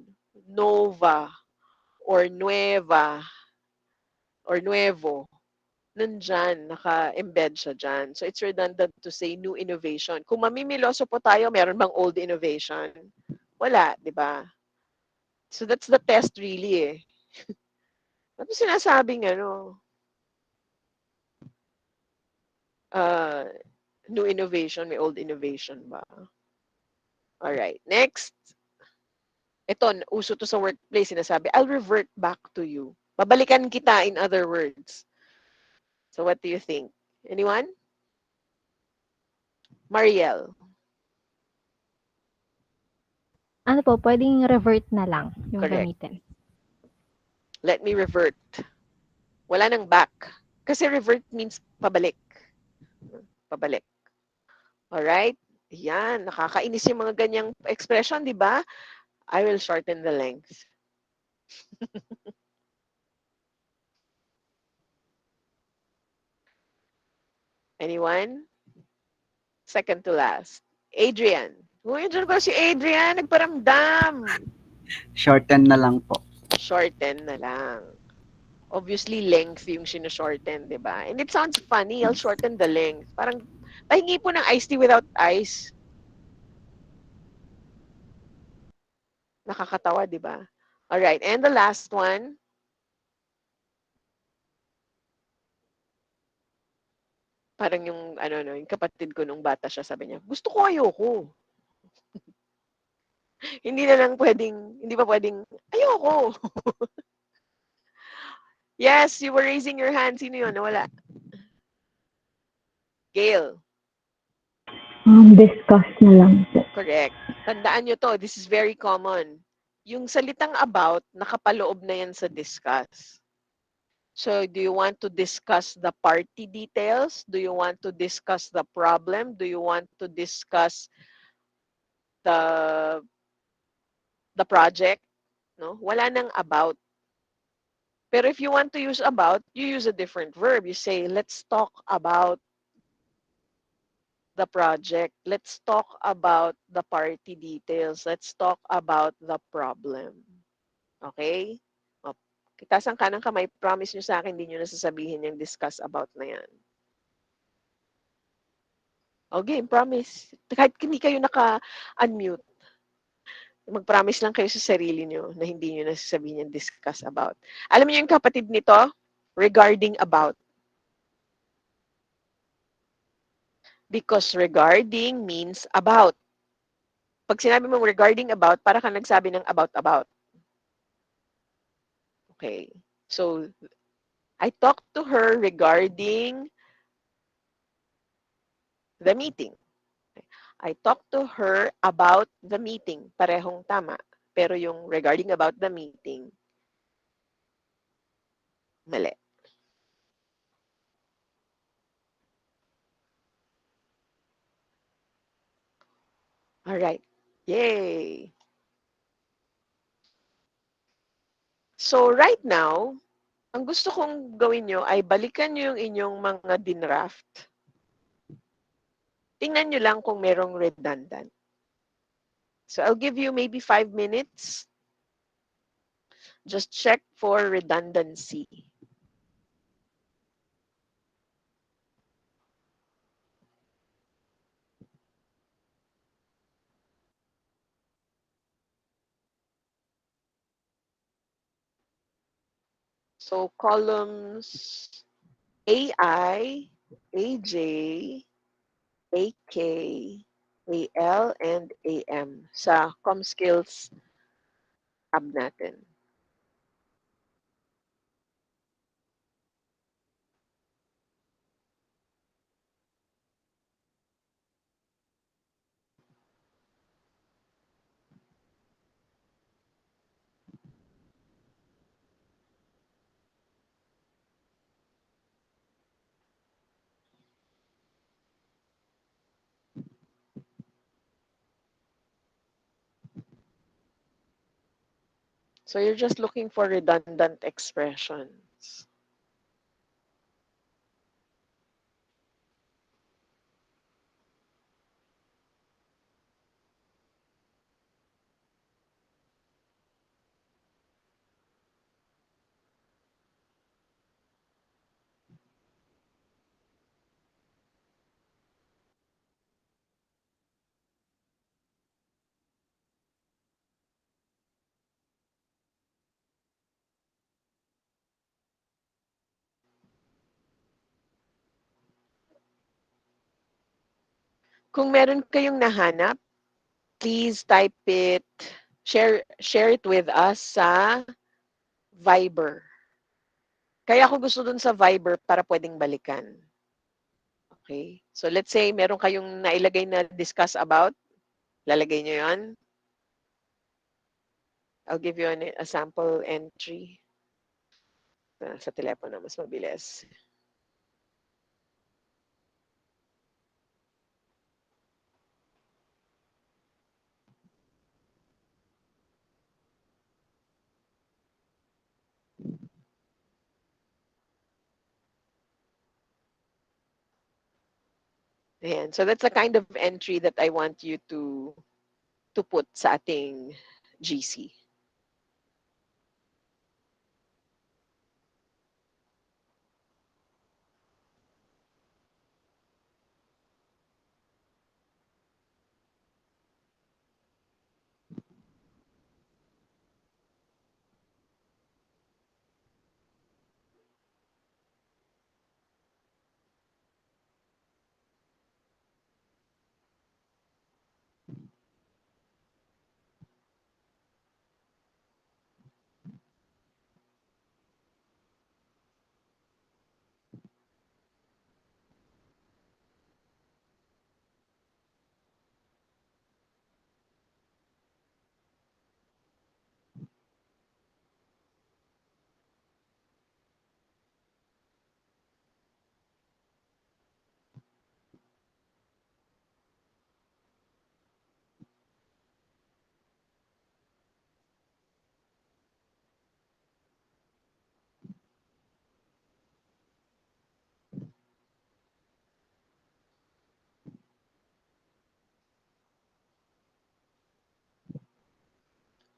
S2: nova or nueva or nuevo, nandyan, naka-embed siya dyan. So it's redundant to say new innovation. Kung mamimiloso po tayo, meron bang old innovation? Wala, di ba? So that's the test really eh. Ano sinasabing new innovation, may old innovation ba? Alright, next. Ito, uso to sa workplace, sinasabi, I'll revert back to you. Babalikan kita, in other words. So what do you think? Anyone? Mariel.
S16: Ano po, pwedeng revert na lang yung
S2: Correct.
S16: gamitin.
S2: Let me revert. Wala nang back. Kasi revert means pabalik. Pabalik. Alright? Yan. Nakakainis yung mga ganyang expression, di ba? I will shorten the length. Anyone? Second to last. Adrian. Uy, dyan ko si Adrian. Nagparamdam.
S19: Shorten na lang po.
S2: Shorten na lang. Obviously, length yung sinushorten, di ba? And it sounds funny. I'll shorten the length. Parang, pahingi po ng iced tea without ice. Nakakatawa, di ba? Alright, and the last one. Parang yung, yung kapatid ko nung bata siya, sabi niya, gusto ko ayoko. Hindi pa pwedeng, ayoko. Yes, you were raising your hand. Sino yun? Wala. Gail.
S20: Discuss na lang po.
S2: Correct. Tandaan nyo to, this is very common. Yung salitang about, nakapaloob na yan sa discuss. So, do you want to discuss the party details? Do you want to discuss the problem? Do you want to discuss the project? No? Wala nang about. Pero if you want to use about, you use a different verb. You say, let's talk about the project. Let's talk about the party details. Let's talk about the problem. Okay? O, taas ang kanang kamay, promise nyo sa akin, hindi nyo nasasabihin yung discuss about na yan. Okay, promise. Kahit hindi kayo naka-unmute, mag-promise lang kayo sa sarili nyo na hindi nyo nasasabihin yung discuss about. Alam niyo yung kapatid nito? Regarding about. Because regarding means about. Pag sinabi mong regarding about, para kang nagsabi ng about. Okay. So, I talked to her regarding the meeting. I talked to her about the meeting. Parehong tama. Pero yung regarding about the meeting, mali. All right. Yay! So right now, ang gusto kong gawin nyo ay balikan nyo yung inyong mga dinraft. Tingnan nyo lang kung merong redundant. So I'll give you maybe 5 minutes. Just check for redundancy. So columns AI, AJ, AK, AL, and AM sa ComSkills tab natin. So you're just looking for redundant expressions. Kung meron kayong nahanap, please type it, share it with us sa Viber. Kaya ako gusto dun sa Viber para pwedeng balikan. Okay? So let's say meron kayong nailagay na discuss about, lalagay nyo yon. I'll give you a sample entry. Sa telepono, mas mabilis. Ayan. So that's the kind of entry that I want you to put sa ating GC.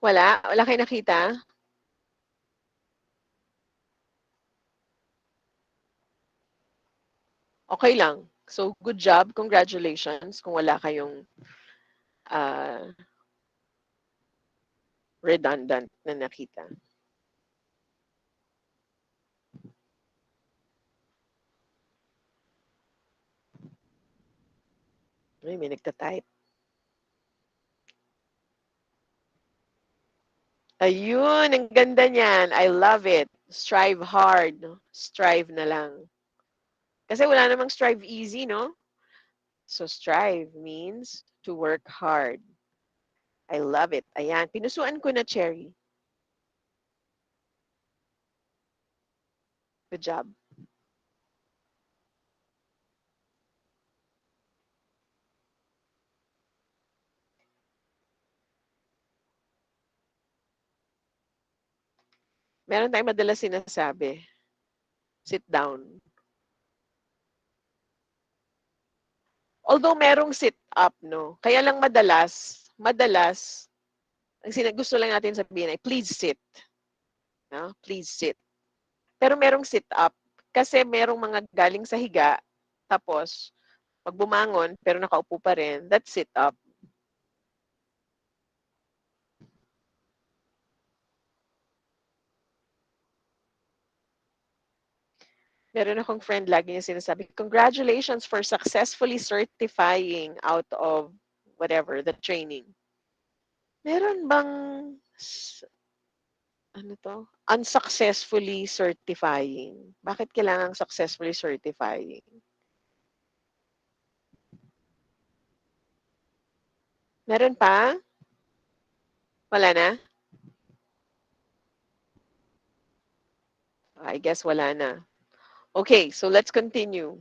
S2: Wala? Wala kayo nakita? Okay lang. So, good job. Congratulations kung wala kayong uh, redundant na nakita. Ay, may nagtatype. Ayun, ang ganda niyan. I love it. Strive hard. No? Strive na lang. Kasi wala namang strive easy, no? So, strive means to work hard. I love it. Ayan, pinusuan ko na, Cherry. Good job. Meron tayong madalas sinasabi. Sit down. Although merong sit up, no? Kaya lang madalas, ang gusto lang natin sabihin ay, please sit. No? Please sit. Pero merong sit up. Kasi merong mga galing sa higa, tapos, pag bumangon, pero nakaupo pa rin, that's sit up. Meron akong friend lagi niya sinasabi, congratulations for successfully certifying out of whatever, the training. Meron bang, ano to? Unsuccessfully certifying. Bakit kailangan successfully certifying? Meron pa? Wala na? I guess wala na. Okay, so let's continue.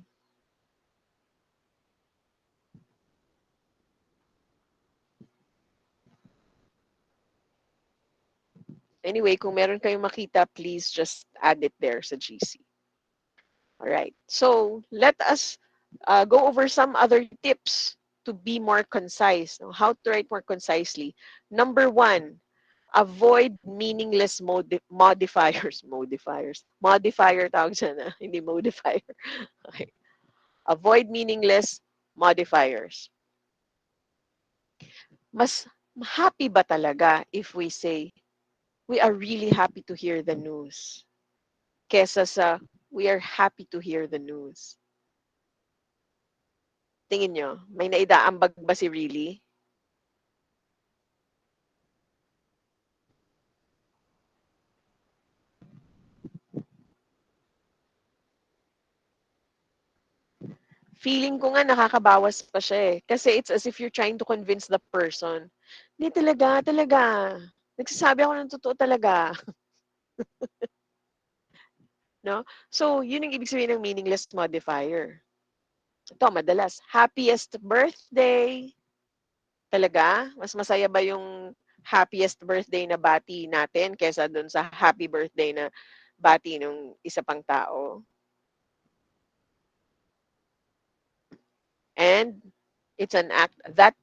S2: Anyway, kung meron kayong makita, please just add it there sa GC. All right. So let us go over some other tips to be more concise. How to write more concisely. Number 1, avoid meaningless modifiers. Modifier tawag dyan, hindi modifier. Okay. Avoid meaningless modifiers. Mas happy ba talaga if we say, we are really happy to hear the news, kesa sa, we are happy to hear the news? Tingin nyo, may naidaambag ba si really? Feeling ko nga nakakabawas pa siya eh. Kasi it's as if you're trying to convince the person. Hindi talaga. Nagsasabi ako ng totoo talaga. No? So, yun yung ibig sabihin ng meaningless modifier. Ito, madalas, happiest birthday. Talaga? Mas masaya ba yung happiest birthday na bati natin kesa dun sa happy birthday na bati ng isa pang tao? And it's an act that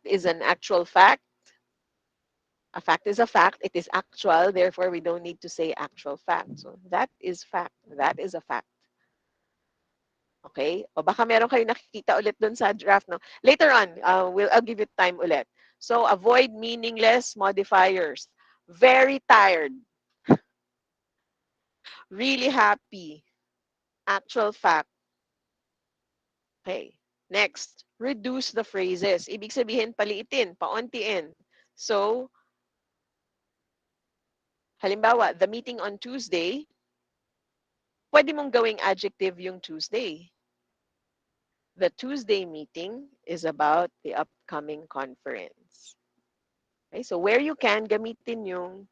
S2: is an actual fact. A fact is a fact. It is actual. Therefore, we don't need to say actual fact. So that is fact. That is a fact. Okay? O baka meron kayo nakikita ulit dun sa draft. No? Later on, I'll give you time ulit. So avoid meaningless modifiers. Very tired. Really happy. Actual fact. Okay. Next, reduce the phrases. Ibig sabihin, paliitin, pauntiin. So, halimbawa, the meeting on Tuesday, pwede mong gawing adjective yung Tuesday. The Tuesday meeting is about the upcoming conference. Okay, so where you can, gamitin yung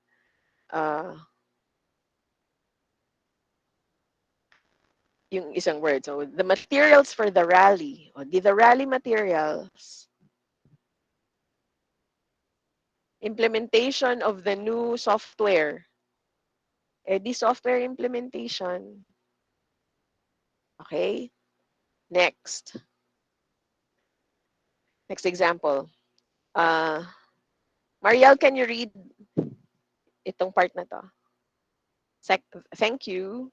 S2: isang word. So the materials for the rally, o the rally materials, implementation of the new software, the software implementation. Okay? Next example. Mariel, can you read itong part na to? Thank you.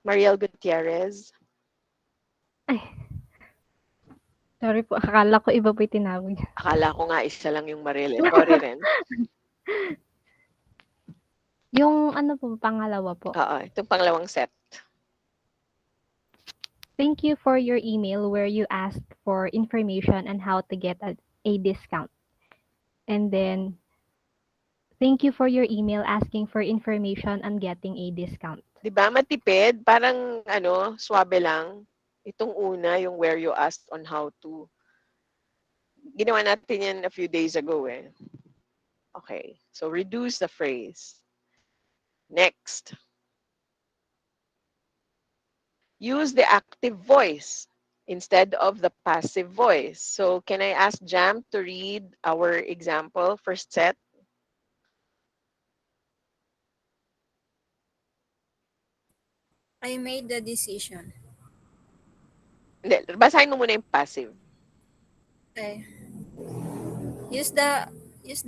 S2: Mariel Gutierrez.
S16: Ay. Sorry po, akala ko iba po yung tinawag niya.
S2: Akala ko nga isa lang yung Mariel. Sorry rin.
S16: Yung ano po, pangalawa po.
S2: Oo, itong pangalawang set.
S16: Thank you for your email where you asked for information on how to get a discount. And then, thank you for your email asking for information on getting a discount.
S2: Diba, matipid? Parang, swabe lang. Itong una, yung where you asked on how to. Ginawa natin yan a few days ago eh. Okay, so reduce the phrase. Next. Use the active voice instead of the passive voice. So can I ask Jam to read our example, first set?
S9: I made the decision.
S2: Hindi, basahin mo muna yung passive.
S9: Okay. Use the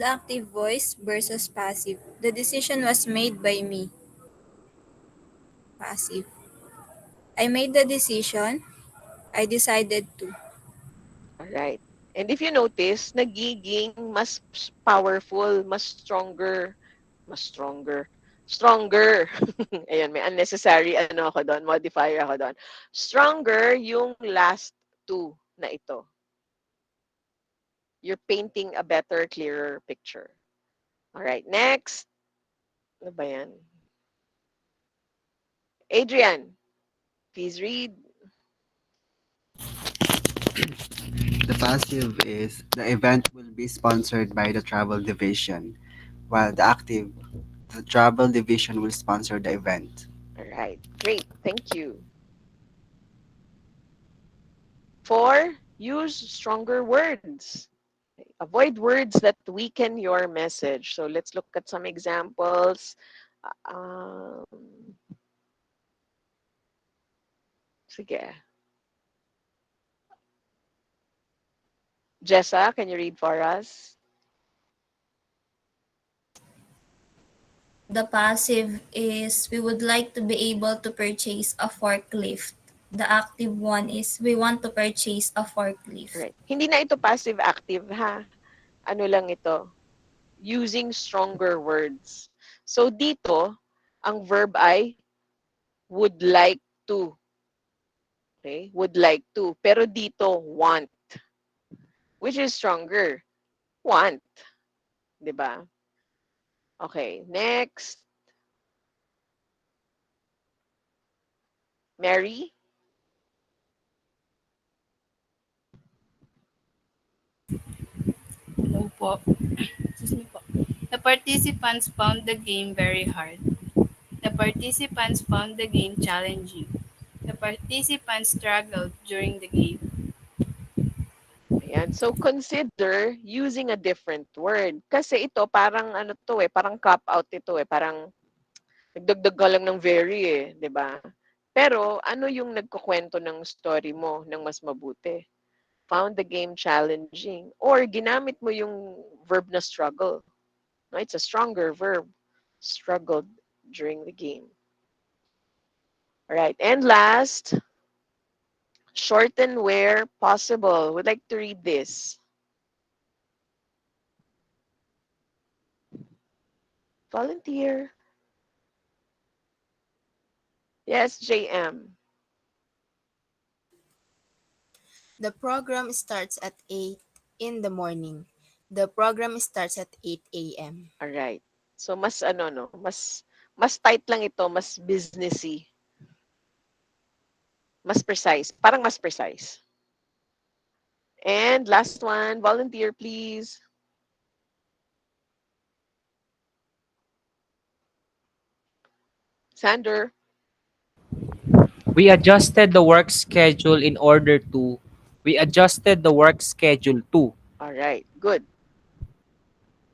S9: active voice versus passive. The decision was made by me. Passive. I made the decision. I decided to.
S2: Alright. And if you notice, nagiging mas powerful, mas stronger. Ayan, may unnecessary ako doon, modifier ako doon. Stronger yung last two na ito. You're painting a better, clearer picture. Alright, next. Ano ba yan? Adrian, please read.
S19: The passive is the event will be sponsored by the travel division, while the active, the travel division will sponsor the event.
S2: All right, great. Thank you. 4, use stronger words. Avoid words that weaken your message. So let's look at some examples. Sige. Jessa, can you read for us?
S14: The passive is we would like to be able to purchase a forklift. The active one is we want to purchase a forklift.
S2: Right. Hindi na ito passive-active, ha? Ano lang ito? Using stronger words. So dito, ang verb ay would like to. Okay? Would like to. Pero dito, want. Which is stronger? Want. Diba? Okay, next. Mary?
S1: Hello po. Excuse me po. The participants found the game very hard. The participants found the game challenging. The participants struggled during the game.
S2: Ayan. So, consider using a different word. Kasi ito, parang parang cop-out ito parang nagdagdag ka lang ng very di ba? Pero, ano yung nagkukwento ng story mo ng mas mabuti? Found the game challenging. Or, ginamit mo yung verb na struggle. No, it's a stronger verb. Struggled during the game. Alright. And last, shorten where possible. Would like to read this. Volunteer. Yes, JM.
S9: The program starts at 8 in the morning. The program starts at 8 a.m.
S2: All right. So mas mas tight lang ito, mas businessy. Mas precise, parang mas precise. And last one, volunteer please. Sander.
S11: We adjusted the work schedule in order to. We adjusted the work schedule to.
S2: All right, good.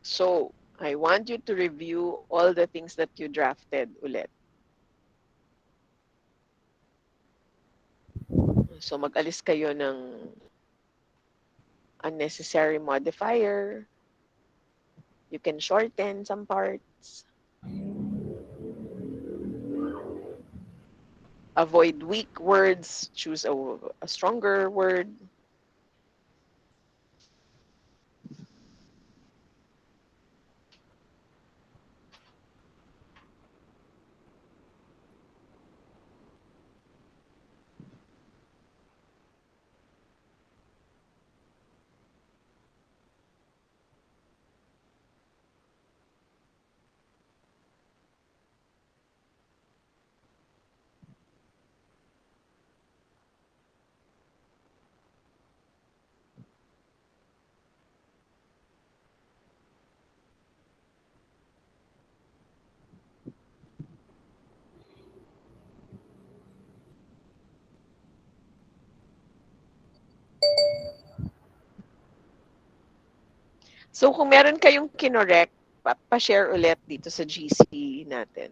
S2: So, I want you to review all the things that you drafted ulit. So mag-alis kayo ng unnecessary modifier. You can shorten some parts. Avoid weak words. Choose a stronger word. So kung meron kayong kinorek, pa-share ulit dito sa GC natin.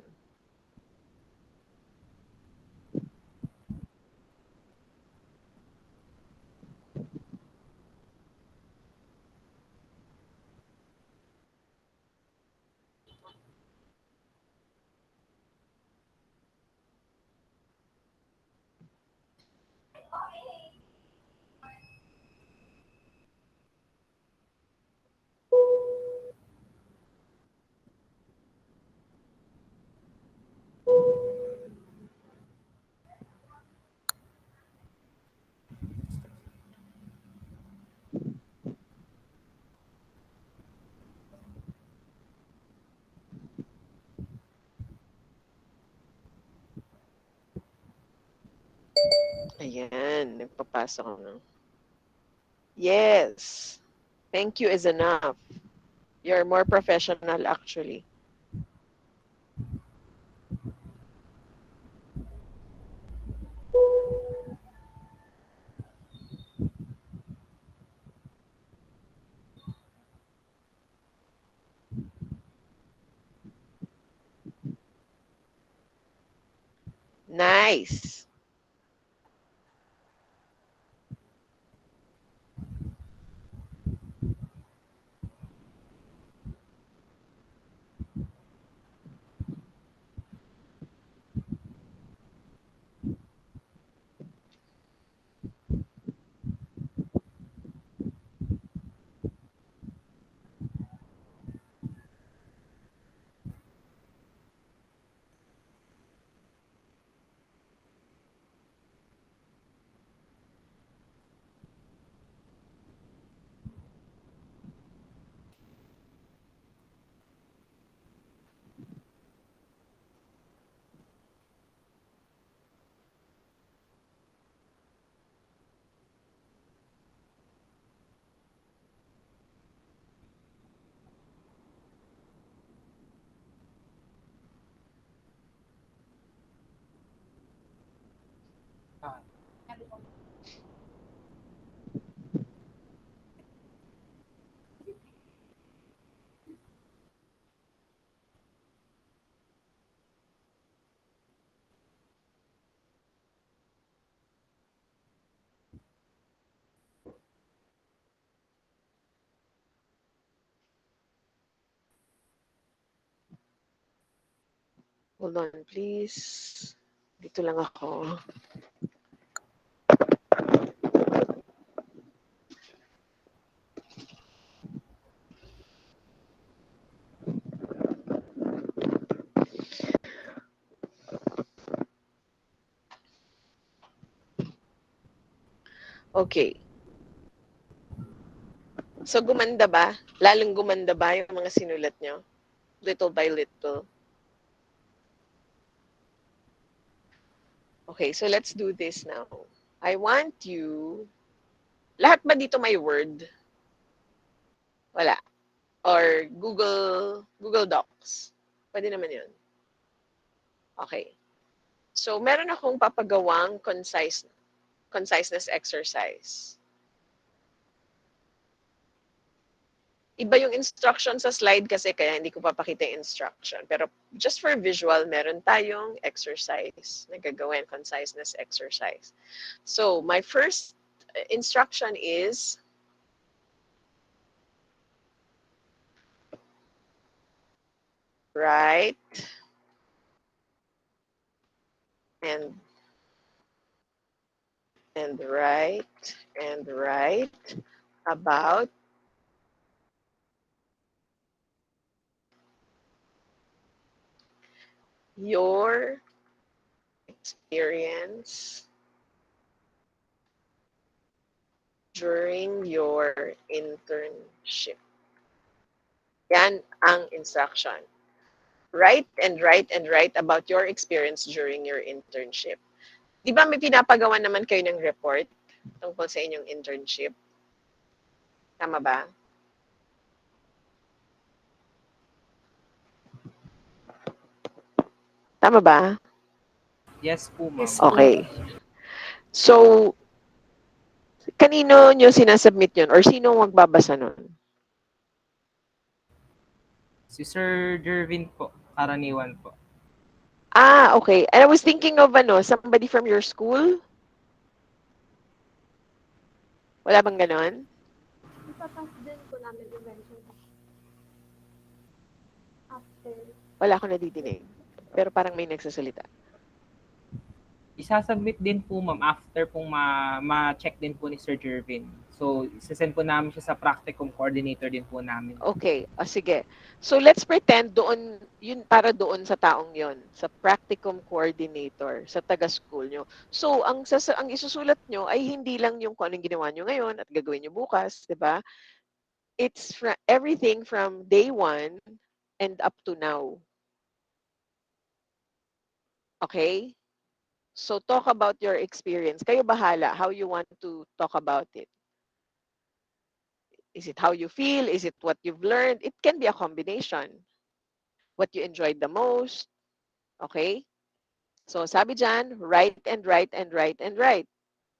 S2: Ayan, nagpapasok na. Yes. Thank you is enough. You're more professional actually. Nice. Hold on, please. Dito lang ako. Okay. So, gumanda ba? Lalong gumanda ba yung mga sinulat nyo? Little by little. Okay, so let's do this now. I want you... Lahat ba dito may Word? Wala. Or Google Docs. Pwede naman yun. Okay. So, meron akong papagawang conciseness exercise. Iba yung instruction sa slide kasi kaya hindi ko papakita yung instruction. Pero just for visual, meron tayong exercise na gagawin, conciseness exercise. So, my first instruction is write and write about your experience during your internship. Yan ang instruction. Write and write about your experience during your internship. Di ba may pinapagawa naman kayo ng report tungkol sa inyong internship? Tama ba? Tama ba?
S11: Yes po, ma'am.
S2: Okay. So, kanino nyo sinasubmit yun? Or sino magbabasa nun?
S11: Si Sir Jervin po, karaniwan po.
S2: Ah, okay. And I was thinking of somebody from your school? Wala bang ganon?
S4: Ipapass din po namin eventually. After.
S2: Wala akong nadidinig. Pero parang may nagsasalita.
S11: Isasubmit din po, ma'am, after pong ma-check din po ni Sir Jervin. So, isasend po namin siya sa practicum coordinator din po namin.
S2: Okay. Sige. So, let's pretend doon, yun para doon sa taong yon, sa practicum coordinator, sa taga-school nyo. So, ang isusulat nyo ay hindi lang yung kung anong ginawa nyo ngayon at gagawin nyo bukas, di ba? It's everything from day one and up to now. Okay? So, talk about your experience. Kayo bahala how you want to talk about it. Is it how you feel? Is it what you've learned? It can be a combination. What you enjoyed the most. Okay? So, sabi dyan, write and write and write and write.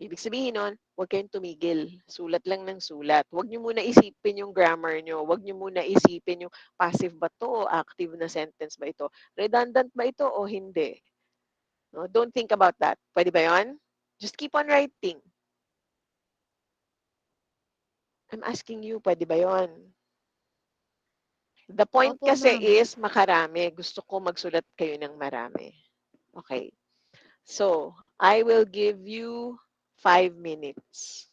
S2: Ibig sabihin nun, huwag kayong tumigil. Sulat lang ng sulat. Huwag nyo muna isipin yung grammar nyo. Huwag nyo muna isipin yung passive ba to o active na sentence ba ito. Redundant ba ito o hindi. No, don't think about that. Pwede ba yun? Just keep on writing. I'm asking you, pwede ba yun? The point
S10: Opo,
S2: kasi
S10: ma'am.
S2: is makarami. Gusto ko magsulat kayo ng marami. Okay. So, I will give you 5 minutes.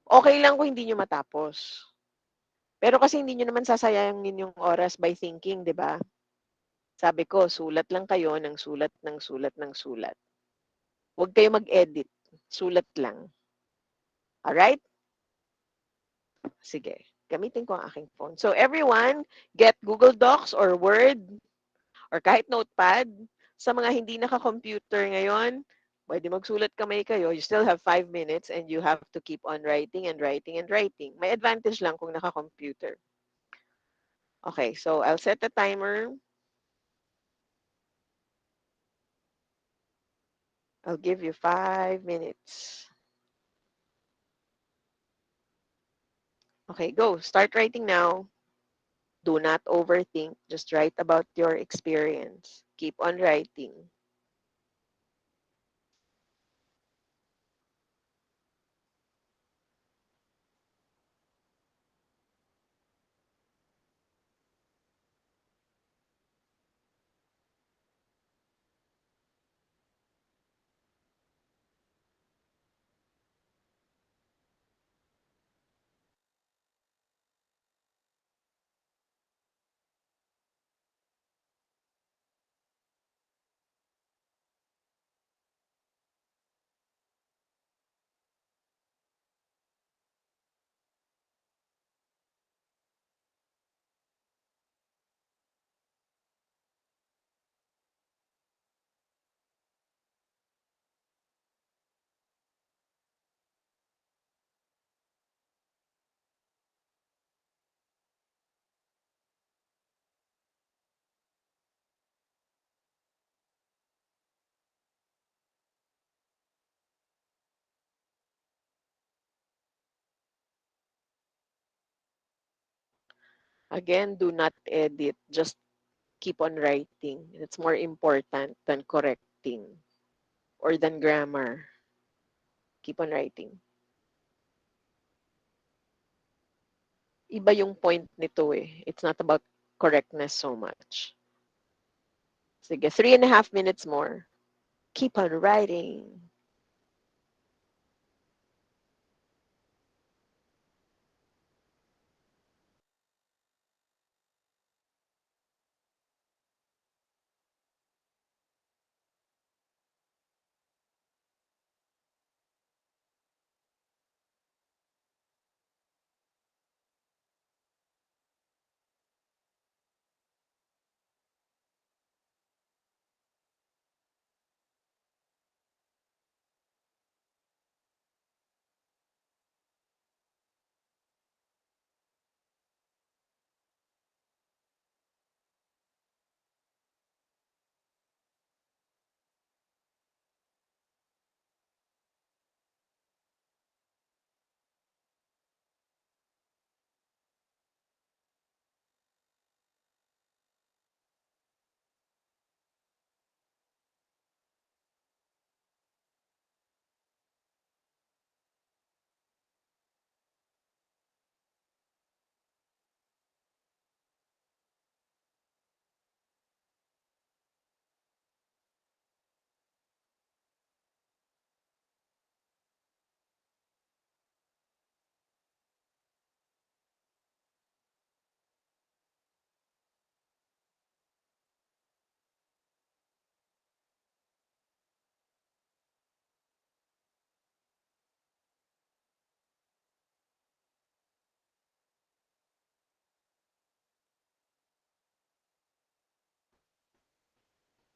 S2: Okay lang kung hindi nyo matapos. Pero kasi hindi nyo naman sasayangin yung oras by thinking, di ba? Sabi ko, sulat lang kayo ng sulat ng sulat ng sulat. Huwag kayo mag-edit. Sulat lang. Alright? Sige. Gamitin ko ang aking phone. So everyone, get Google Docs or Word or kahit Notepad. Sa mga hindi naka-computer ngayon, pwede magsulat kamay kayo. You still have 5 minutes and you have to keep on writing and writing and writing. May advantage lang kung naka-computer. Okay, so I'll set the timer. I'll give you 5 minutes. Okay, go. Start writing now. Do not overthink. Just write about your experience. Keep on writing. Again, do not edit. Just keep on writing. It's more important than correcting or than grammar. Keep on writing. Iba yung point nito eh. It's not about correctness so much. Sige, 3.5 minutes more. Keep on writing.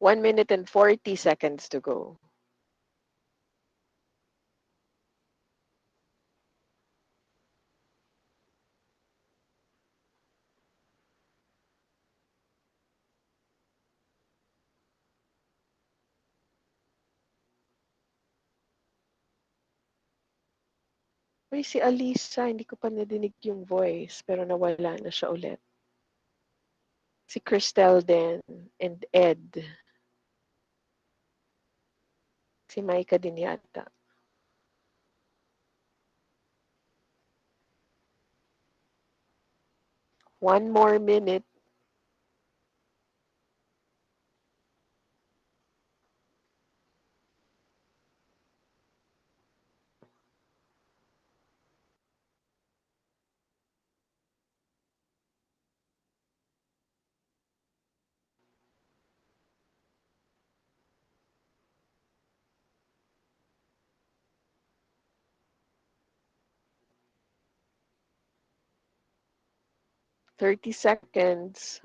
S2: One minute and 40 seconds to go. Uy, si Alisa, hindi ko pa nadinig yung voice, pero nawala na siya ulit. Si Cristel din, and Ed. Si Maika din yata. One more minute. Thirty seconds.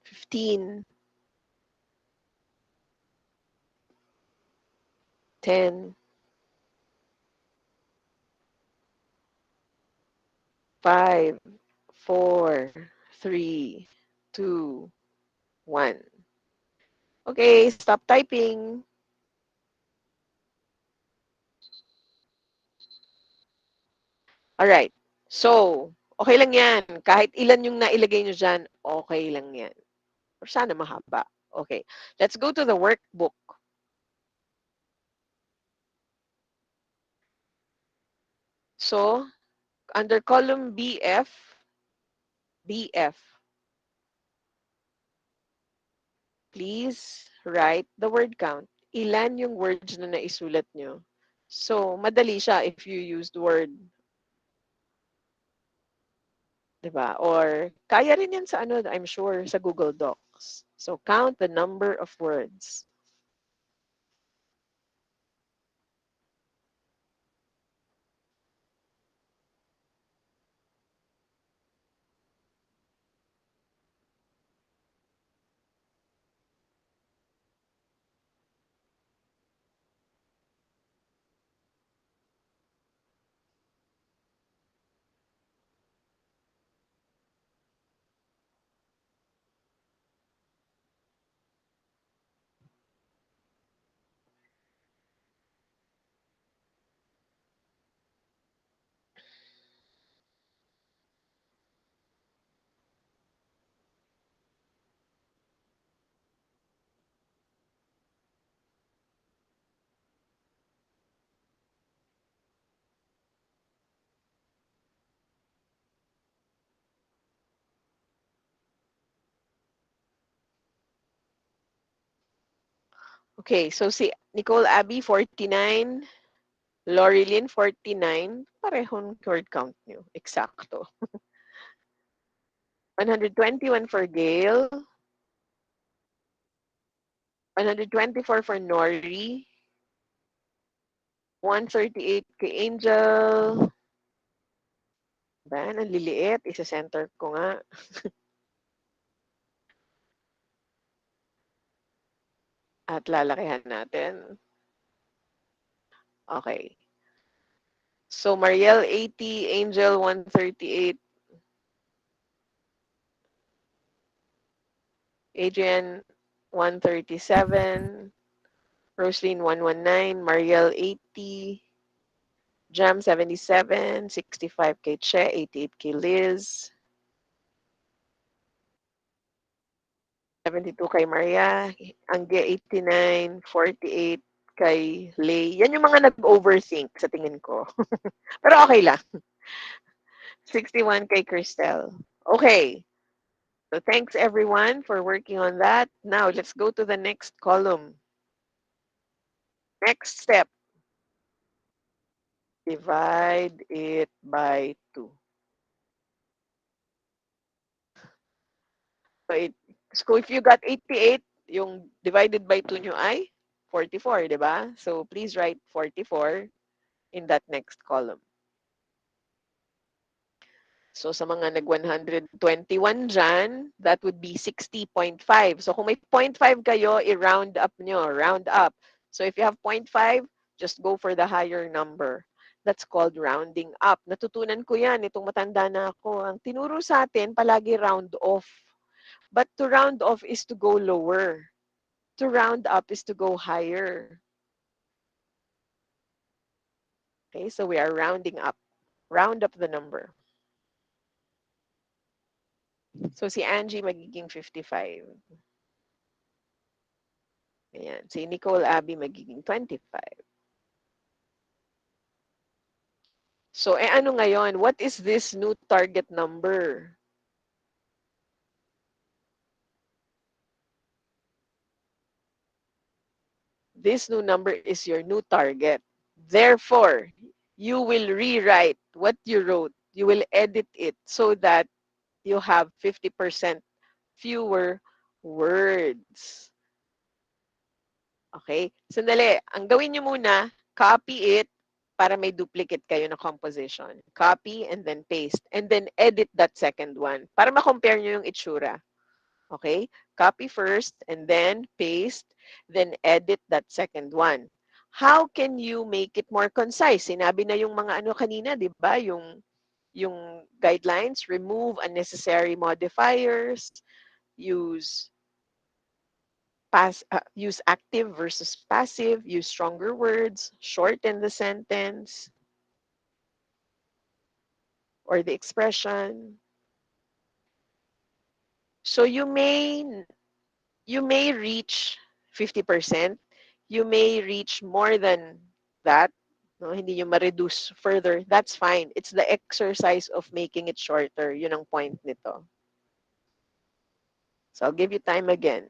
S2: Fifteen. 10. 5. 4. 3. 2. 1. Okay, stop typing. Alright. So, okay lang yan. Kahit ilan yung nailagay nyo dyan, okay lang yan. Or sana mahaba. Okay. Let's go to the workbook. So, under column BF, please write the word count. Ilan yung words na naisulat nyo? So, madali siya if you used Word. Diba? Or, kaya rin yan sa ano, I'm sure, sa Google Docs. So, count the number of words. Okay, so si Nicole Abby, 49. Lorilyn, 49. Parehong word count nyo. Eksakto. 121 for Gail. 124 for Nori. 138 kay Angel. Ba, ang liliit. Isa-center ko nga. At lalakihan natin. Okay. So, Mariel, 80. Angel, 138. Adrian, 137. Roslyn, 119. Mariel, 80. Jam, 77. 65 kay Che. 88 kay Liz. 72 kay Maria. Angge, 89. 48 kay Lay. Yan yung mga nag-overthink sa tingin ko. Pero okay lang. 61 kay Cristel. Okay. So thanks everyone for working on that. Now let's go to the next column. Next step. Divide it by 2. So if you got 88, yung divided by 2 nyo ay 44, di ba? So please write 44 in that next column. So sa mga nag-121 dyan, that would be 60.5. So kung may 0.5 kayo, i-round up nyo, round up. So if you have 0.5, just go for the higher number. That's called rounding up. Natutunan ko yan, itong matanda na ako. Ang tinuro sa atin, palagi round off. But to round off is to go lower. To round up is to go higher. Okay, so we are rounding up. Round up the number. So si Angie magiging 55. Ayan. Si Nicole Abby magiging 25. So, ano ngayon? What is this new target number? This new number is your new target. Therefore, you will rewrite what you wrote. You will edit it so that you have 50% fewer words. Okay? Sandali. Ang gawin nyo muna, copy it para may duplicate kayo na composition. Copy and then paste. And then edit that second one para ma-compare nyo yung itsura. Okay? Copy first and then paste, then edit that second one. How can you make it more concise? Sinabi na yung mga ano kanina, di ba? Yung guidelines, remove unnecessary modifiers, use use active versus passive, use stronger words, shorten the sentence or the expression. So you may reach 50%. You may reach more than that. No, hindi nyo ma-reduce further. That's fine. It's the exercise of making it shorter. Yun ang point nito. So I'll give you time again.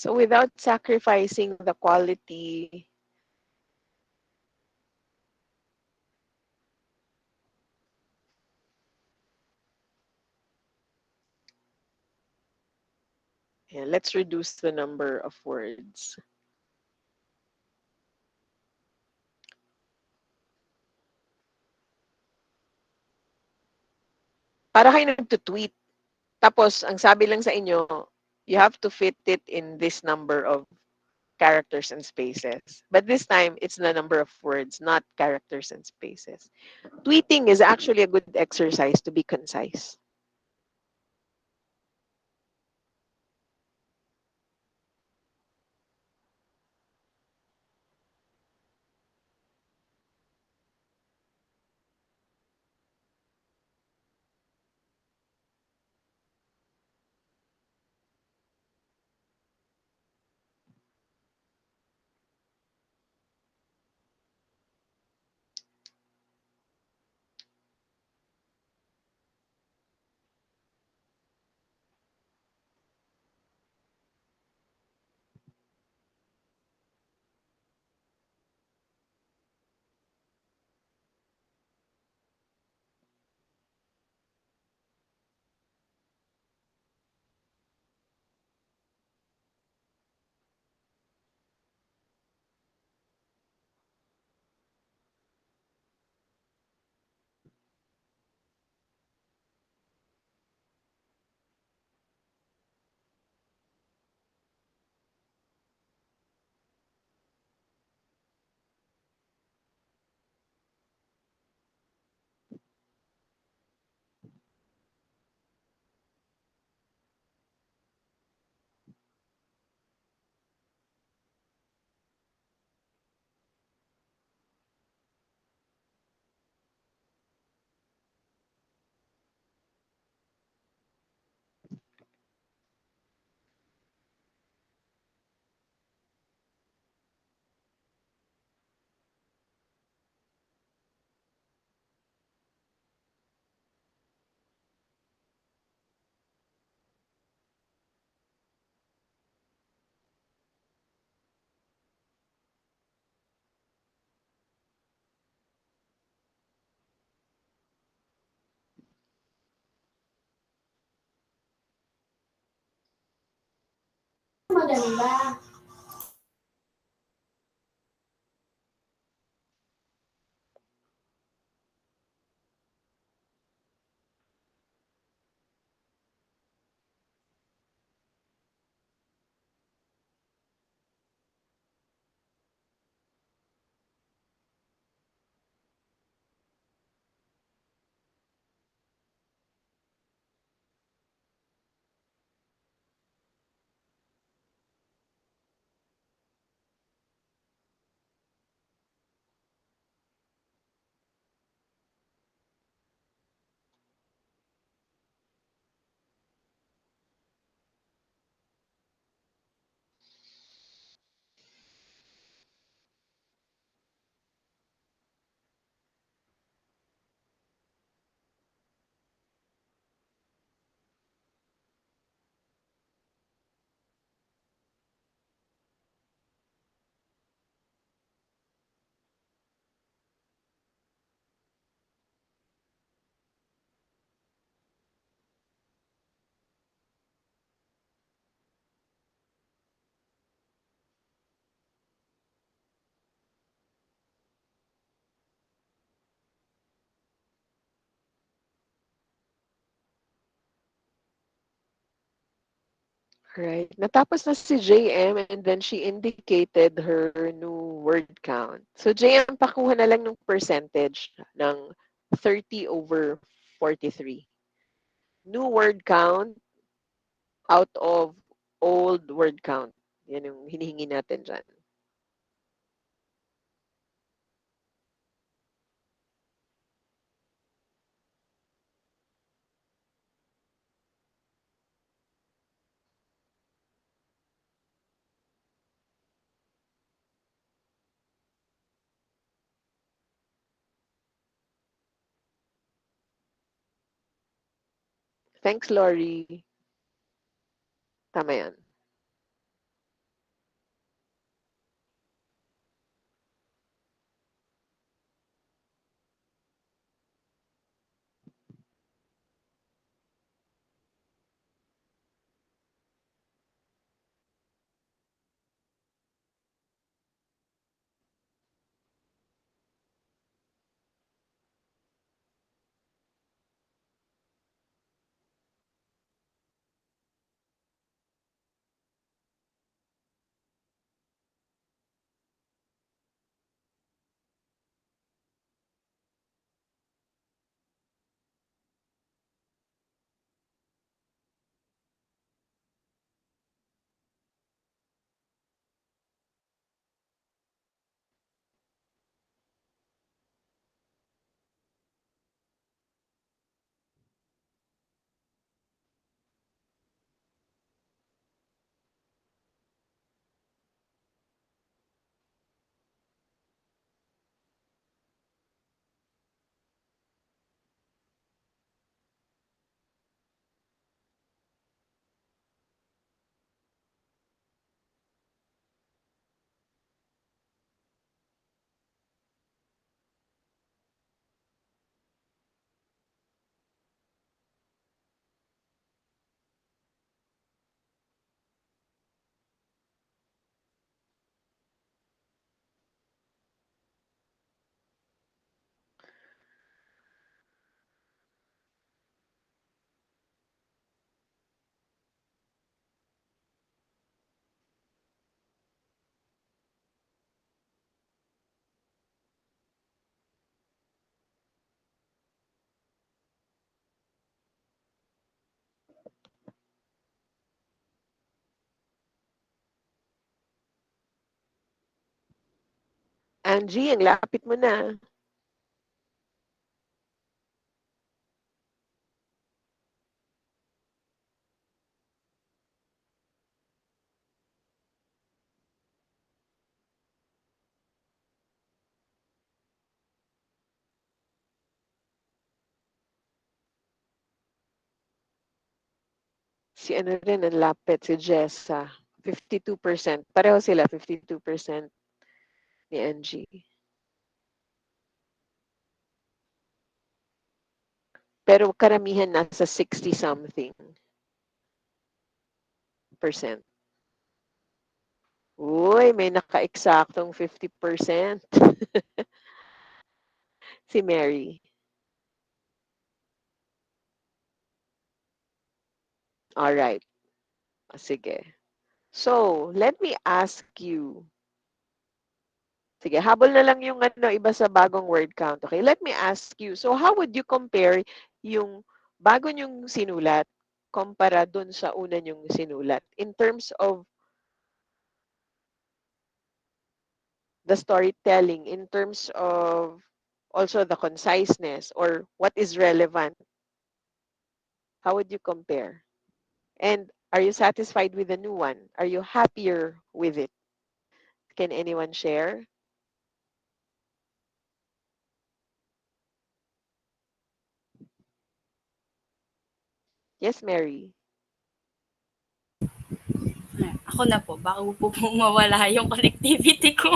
S2: So without sacrificing the quality, yeah, let's reduce the number of words. Para kayo nagtutweet. Tapos, ang sabi lang sa inyo, you have to fit it in this number of characters and spaces. But this time, it's the number of words, not characters and spaces. Tweeting is actually a good exercise to be concise.
S8: Maganda.
S2: Right. Natapos na si JM and then she indicated her new word count. So JM, pakuha na lang ng percentage ng 30 over 43. New word count out of old word count. Yan yung hinihingi natin dyan. Thanks, Lori. Tama yan. Angie, ang lapit mo na. Si ano rin, ang lapit, si Jessa. 52%. Pareho sila, 52% ni Angie. Pero karamihan nasa 60-something percent. Uy, may naka-eksaktong 50%. Si Mary. All right. Sige. So, let me ask you. Sige, habol na lang yung ano, iba sa bagong word count. Okay, let me ask you. So, how would you compare yung bago nyong sinulat kumpara dun sa una nyong sinulat in terms of the storytelling, in terms of also the conciseness or what is relevant? How would you compare? And are you satisfied with the new one? Are you happier with it? Can anyone share? Yes, Mary.
S1: Ako na po, bago po mawala yung connectivity ko.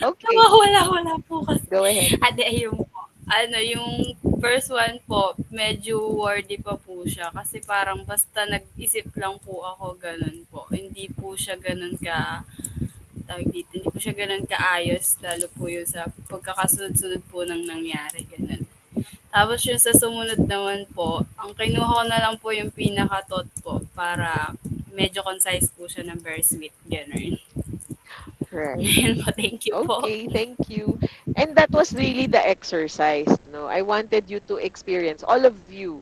S2: Okay.
S1: Nawawala-wala po kasi.
S2: Go ahead.
S1: Ade, ayun po. Ano, yung first one po, medyo wordy pa po siya. Kasi parang basta nag-isip lang po ako, ganun po. Hindi po siya ganun tawag dito, hindi po siya ganun kaayos, lalo po yung sa pagkakasunod-sunod po ng nangyari, ganun. Tapos yung sa sumunod naman po, ang kinuha ko na lang po yung pinaka-thought po para medyo concise po siya ng very sweet, ganun.
S2: Right.
S1: Yan po, thank you po.
S2: Okay, thank you. And that was really the exercise, no? I wanted you to experience, all of you,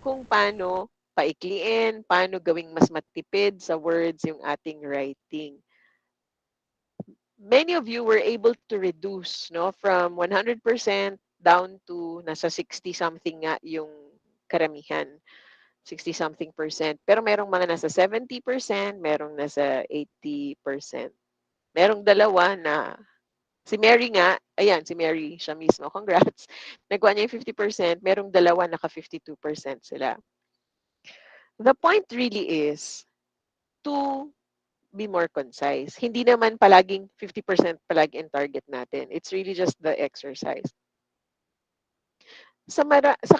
S2: kung paano paikliin, paano gawing mas matipid sa words yung ating writing. Many of you were able to reduce, no, from 100% down to nasa 60-something nga yung karamihan. 60-something percent. Pero merong mga nasa 70%, merong nasa 80%. Merong dalawa na si Mary nga, ayan, si Mary, siya mismo, congrats. Nagawa niya yung 50%, merong dalawa naka 52% sila. The point really is to be more concise. Hindi naman palaging 50% palagi ang target natin. It's really just the exercise. Sa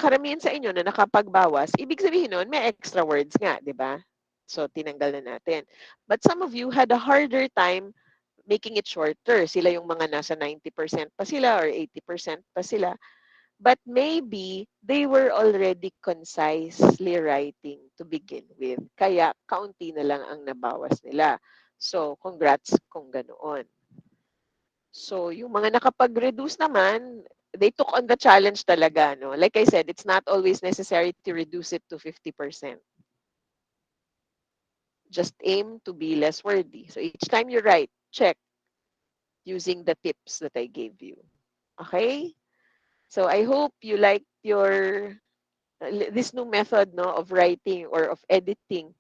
S2: karamihan sa inyo na nakapagbawas, ibig sabihin nun, may extra words nga, di ba? So, tinanggal na natin. But some of you had a harder time making it shorter. Sila yung mga nasa 90% pa sila or 80% pa sila. But maybe they were already concisely writing to begin with. Kaya kaunti na lang ang nabawas nila. So, congrats kung ganoon. So, yung mga nakapag-reduce naman, they took on the challenge talaga. No? Like I said, it's not always necessary to reduce it to 50%. Just aim to be less wordy. So, each time you write, check using the tips that I gave you. Okay? So I hope you like your this new method no of writing or of editing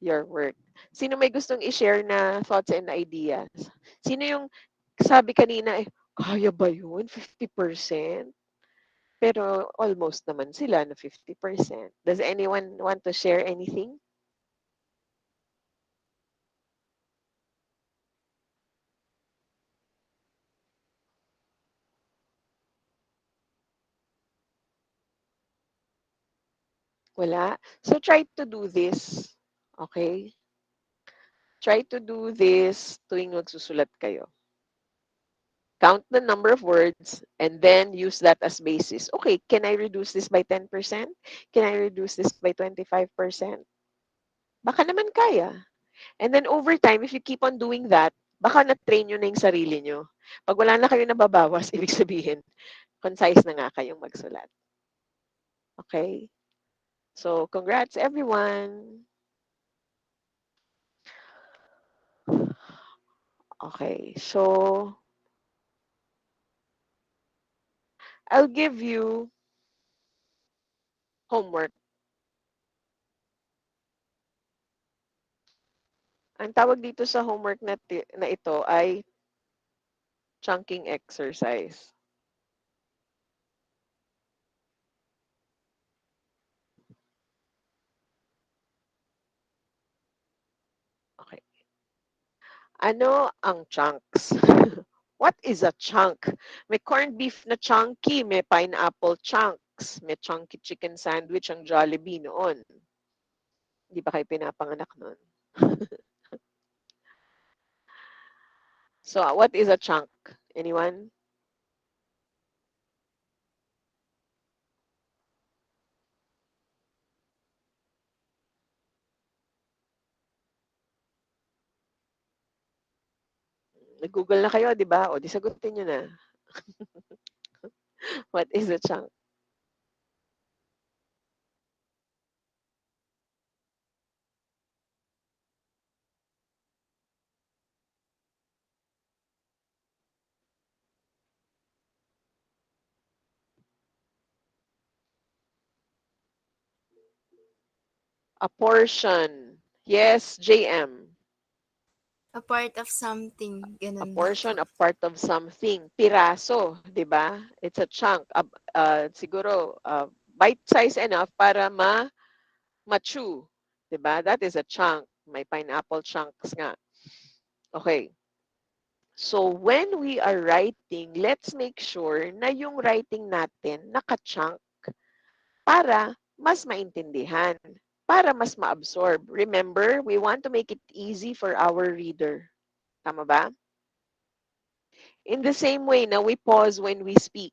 S2: your work. Sino may gustong i-share na thoughts and ideas? Sino yung sabi kanina kaya ba yun 50%? Pero almost naman sila na 50%. Does anyone want to share anything? Wala. So try to do this. Okay? Try to do this tuwing magsusulat kayo. Count the number of words and then use that as basis. Okay, can I reduce this by 10%? Can I reduce this by 25%? Baka naman kaya. And then over time, if you keep on doing that, baka na-train nyo na yung sarili nyo. Pag wala na kayo nababawas, ibig sabihin, concise na nga kayong magsulat. Okay? So, congrats everyone! Okay, so I'll give you homework. Ang tawag dito sa homework na ito ay chunking exercise. Okay. Ano ang chunks? What is a chunk? May corned beef na chunky, may pineapple chunks, may chunky chicken sandwich ang Jollibee noon. Hindi ba kayo pinapanganak noon? So, what is a chunk? Anyone? Nag-Google na kayo, di ba? O, di sagutin nyo na. What is a chunk? A portion. Yes, JM.
S20: A part of something.
S2: A
S20: Ganun.
S2: portion, a part of something. Piraso, di ba? It's a chunk. Siguro, bite size enough para ma-chew. Di ba? That is a chunk. May pineapple chunks nga. Okay. So, when we are writing, let's make sure na yung writing natin naka-chunk para mas maintindihan, para mas ma-absorb. Remember, we want to make it easy for our reader. Tama ba? In the same way na we pause when we speak.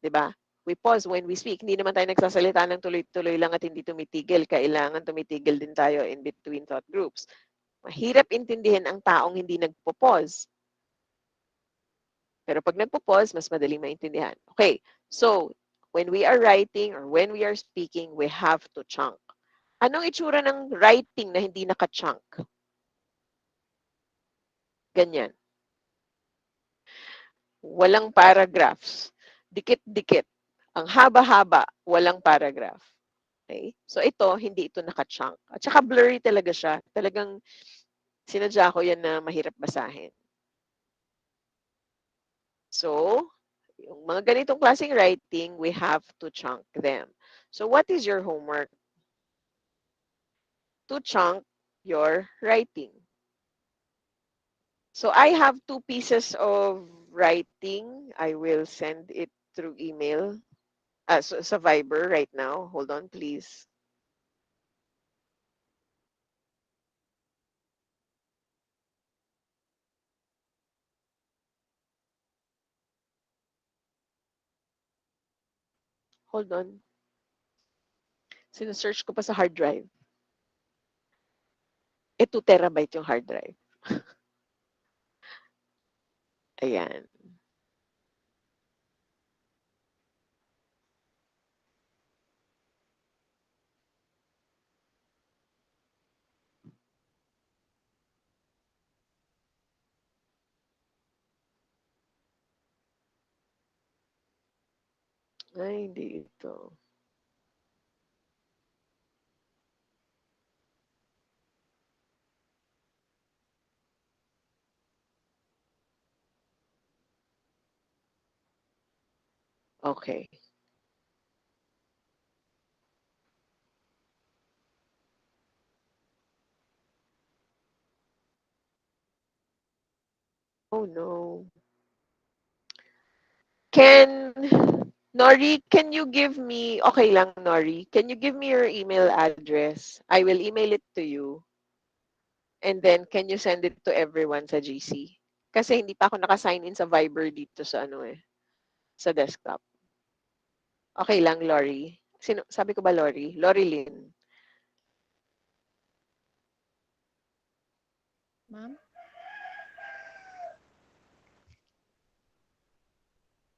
S2: Diba? We pause when we speak. Hindi naman tayo nagsasalita ng tuloy-tuloy lang at hindi tumitigil. Kailangan tumitigil din tayo in between thought groups. Mahirap intindihin ang taong hindi nagpo-pause. Pero pag nagpo-pause, mas madaling maintindihan. Okay, so when we are writing or when we are speaking, we have to chunk. Anong itsura ng writing na hindi naka-chunk? Ganyan. Walang paragraphs. Dikit-dikit. Ang haba-haba, walang paragraph. Okay? So ito, hindi ito naka-chunk. At saka blurry talaga siya. Talagang sinadya ko yan na mahirap basahin. So, yung mga ganitong klaseng writing, we have to chunk them. So what is your homework? To chunk your writing. So I have 2 pieces of writing. I will send it through email. Sa Viber right now. Hold on, please. Hold on. Sinesearch ko pa sa hard drive. 2 terabyte yung hard drive. Ayan. Ay, hindi ito. Okay. Oh no. Nori, can you give me, okay lang Nori, can you give me your email address? I will email it to you. And then, can you send it to everyone sa GC? Kasi hindi pa ako naka-sign in sa Viber dito sa sa desktop. Okay lang, Lori. Sabi ko ba Lori? Lori Lynn.
S10: Ma'am?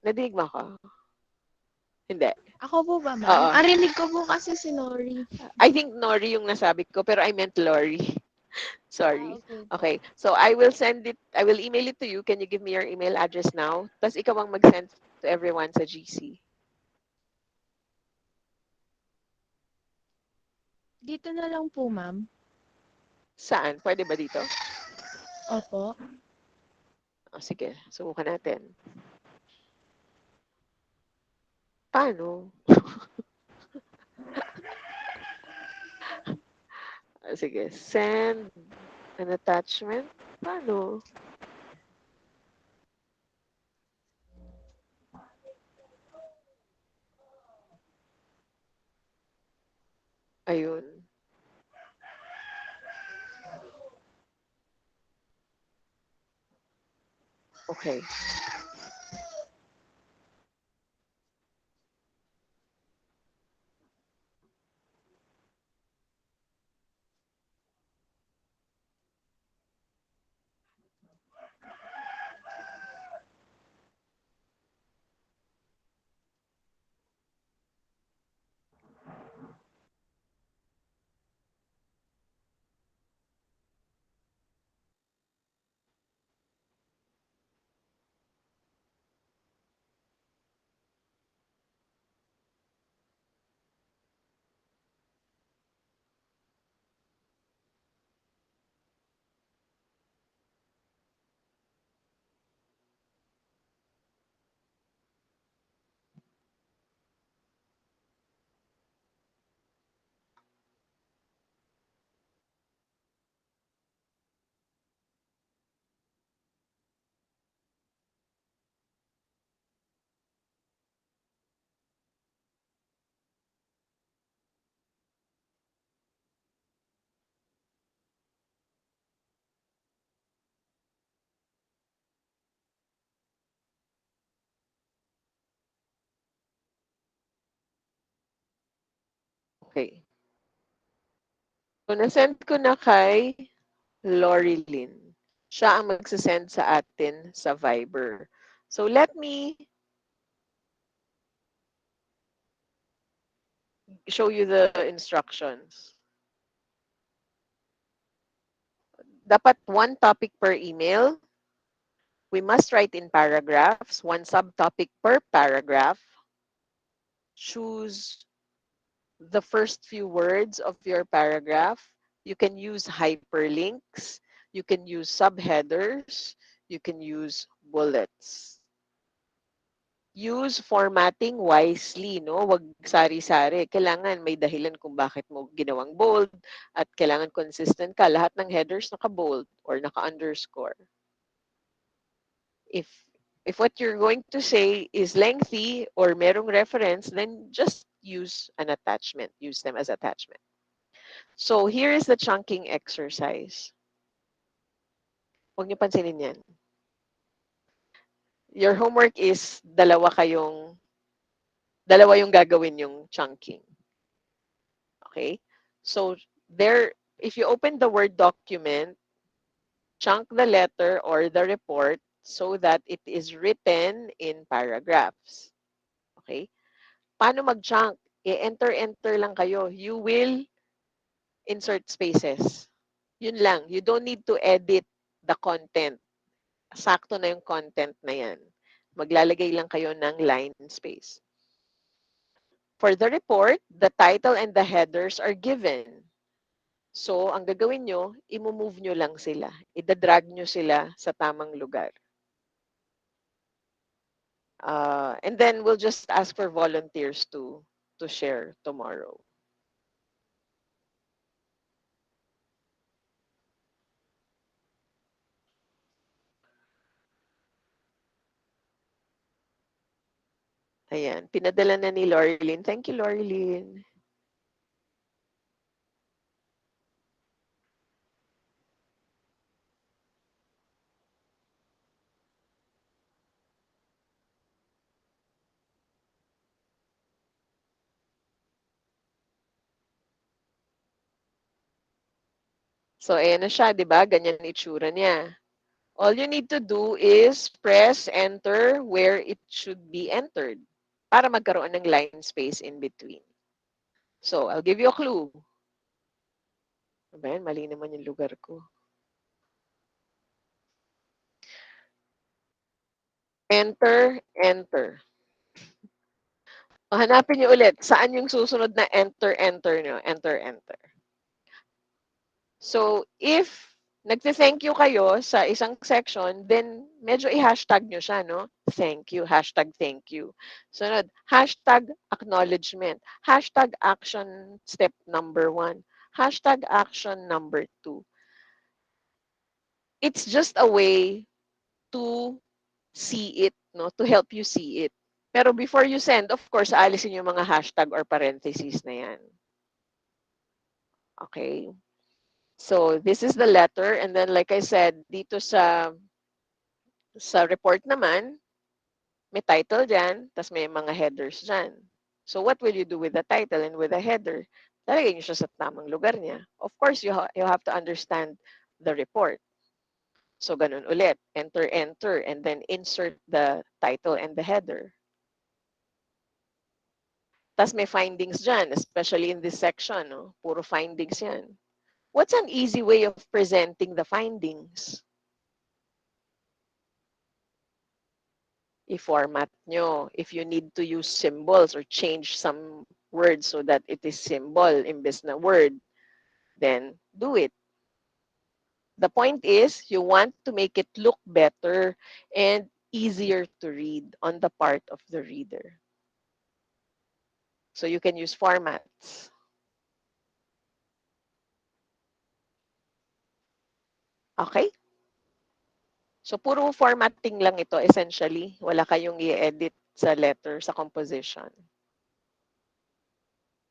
S2: Nadinig mo ako? Hindi.
S10: Ako po ba,
S2: Oo.
S10: ma'am? Arinig ko po kasi si Nori.
S2: I think Nori yung nasabi ko, pero I meant Lori. Sorry.
S10: Okay.
S2: Okay. So I will email it to you. Can you give me your email address now? Tapos ikaw ang mag-send to everyone sa GC?
S10: Dito na lang po, ma'am.
S2: Saan? Pwede ba dito?
S10: Opo.
S2: Sige, subukan natin. Paano? Sige, send an attachment. Paano? Ayun. Okay. Okay. So, nasend ko na kay Lorilyn. Siya ang magsasend sa atin sa Viber. So, let me show you the instructions. Dapat one topic per email. We must write in paragraphs, one subtopic per paragraph. Choose the first few words of your paragraph. You can use hyperlinks. You can use subheaders. You can use bullets. Use formatting wisely, no? Wag sari-sari. Kailangan may dahilan kung bakit mo ginawang bold at kailangan consistent ka. Lahat ng headers naka-bold or naka-underscore. If what you're going to say is lengthy or merong reference, then just use an attachment. Use them as attachment. So here is the chunking exercise. Huwag niyo pansinin yan. Your homework is dalawa yung gagawin yung chunking. Okay? So there, if you open the Word document, chunk the letter or the report so that it is written in paragraphs. Okay? Paano mag-chunk? I-enter lang kayo. You will insert spaces. Yun lang. You don't need to edit the content. Sakto na yung content na yan. Maglalagay lang kayo ng line space. For the report, the title and the headers are given. So, ang gagawin nyo, i-move nyo lang sila. Ida-drag nyo sila sa tamang lugar. And then we'll just ask for volunteers to share tomorrow. Ayan, pinadala na ni Lorilyn. Thank you, Lorilyn. So, ayan na siya, di ba? Ganyan itsura niya. All you need to do is press enter where it should be entered para magkaroon ng line space in between. So, I'll give you a clue. Ayan, mali naman yung lugar ko. Enter, enter. O, hanapin niyo ulit. Saan yung susunod na enter, enter nyo? Enter, enter. So, if nagte-thank you kayo sa isang section, then medyo i-hashtag nyo siya, no? Thank you, hashtag thank you. Sunod, hashtag acknowledgement, hashtag action step number 1, hashtag action number 2. It's just a way to see it, no? To help you see it. Pero before you send, of course, aalisin yung mga hashtag or parentheses na yan. Okay? So, this is the letter. And then, like I said, dito sa report naman, may title dyan, tas may mga headers dyan. So, what will you do with the title and with the header? Talagay nyo siya sa tamang lugar niya. Of course, you have to understand the report. So, ganun ulit. Enter, enter, and then insert the title and the header. Tas may findings dyan, especially in this section. No? Puro findings yan. What's an easy way of presenting the findings? I-format nyo. If you need to use symbols or change some words so that it is symbol imbes na word, then do it. The point is, you want to make it look better and easier to read on the part of the reader. So you can use formats. Okay? So puro formatting lang ito essentially. Wala kayong i-edit sa letter, sa composition.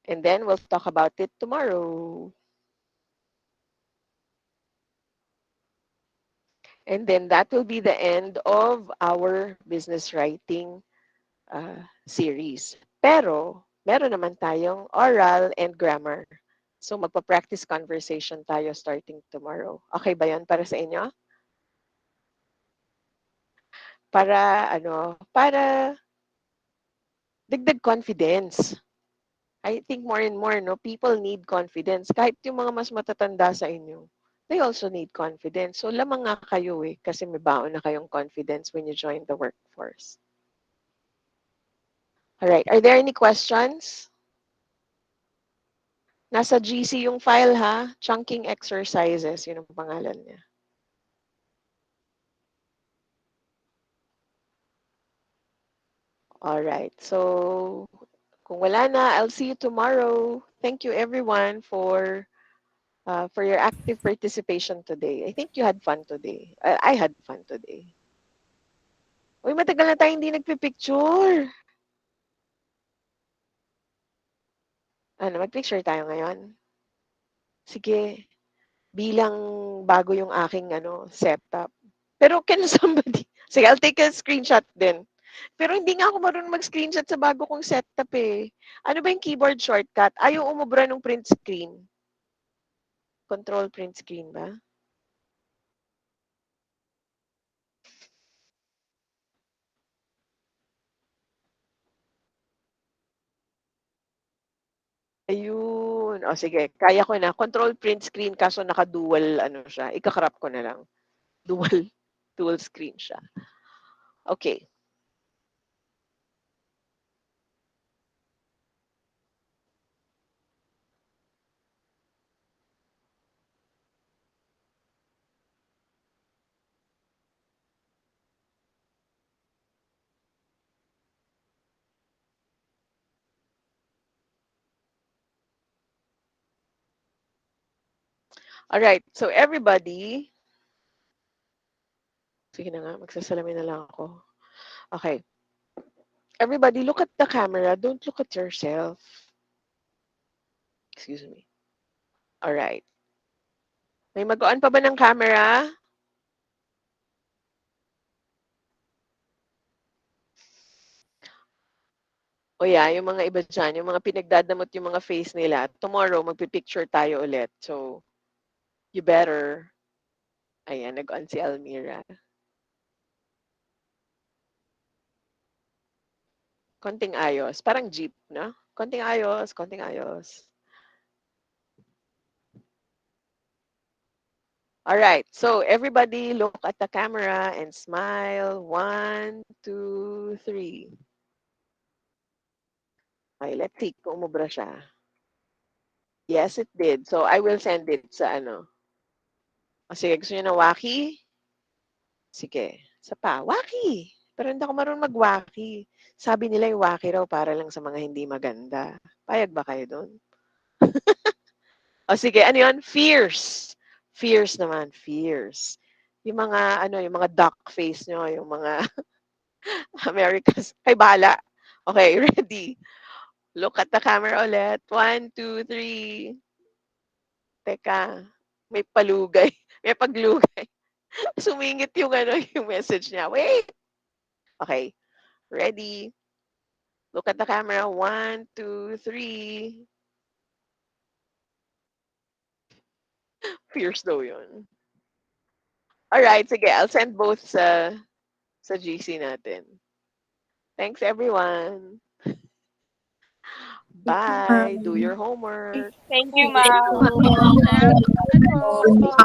S2: And then we'll talk about it tomorrow. And then that will be the end of our business writing series. Pero, meron naman tayong oral and grammar. So, magpa-practice conversation tayo starting tomorrow. Okay ba yan para sa inyo? Para dagdag confidence. I think more and more, no, people need confidence. Kahit yung mga mas matatanda sa inyo, they also need confidence. So, lamang nga kayo kasi may baon na kayong confidence when you join the workforce. Alright, are there any questions? Nasa GC yung file ha, chunking exercises, yun ang pangalan niya. Alright, so kung wala na, I'll see you tomorrow. Thank you everyone for your active participation today. I think you had fun today. I had fun today. Uy, matagal na tayo hindi nagpipicture. Ano, magpicture tayo ngayon? Sige, bilang bago yung aking setup. Pero can somebody, sige, I'll take a screenshot din. Pero hindi nga ako marunong mag-screenshot sa bago kong setup eh. Ano ba yung keyboard shortcut? Ayaw umubra ng print screen. Control print screen ba? Ayun. O sige, kaya ko na. Control print screen kaso naka-dual siya. Ika-crop ko na lang. Dual screen siya. Okay. All right. So everybody, sige na nga, magsasalamin na lang ako. Okay. Everybody, look at the camera. Don't look at yourself. Excuse me. All right. May mag-on pa ba ng camera? O yeah, yung mga iba dyan, yung mga pinagdadamot yung mga face nila. Tomorrow, magpipicture tayo ulit. So, you better. Ayan, nag-on si Almira. Konting ayos. Parang jeep, no? Konting ayos, konting ayos. All right. So, everybody look at the camera and smile. 1, 2, 3. Okay, let's see kung umubra siya. Yes, it did. So, I will send it sa ano. O sige, gusto niyo ng waki? Sige. Isa pa, waki! Pero hindi ako marunong mag-waki. Sabi nila yung waki raw para lang sa mga hindi maganda. Payag ba kayo doon? O sige, ano yun? Fierce. Fierce naman. Fierce. Yung mga, ano, yung mga duck face nyo, yung mga Americans. Ay, bahala. Okay, ready? Look at the camera ulit. 1, 2, 3. Teka, may palugay. May paglugay. Sumingit yung ano, yung message niya. Wait! Okay. Ready? Look at the camera. 1, 2, 3. Fierce daw yun. Alright, sige. I'll send both sa GC natin. Thanks, everyone. Bye. Do your homework.
S18: Thank you, ma'am.
S8: Thank you, ma'am.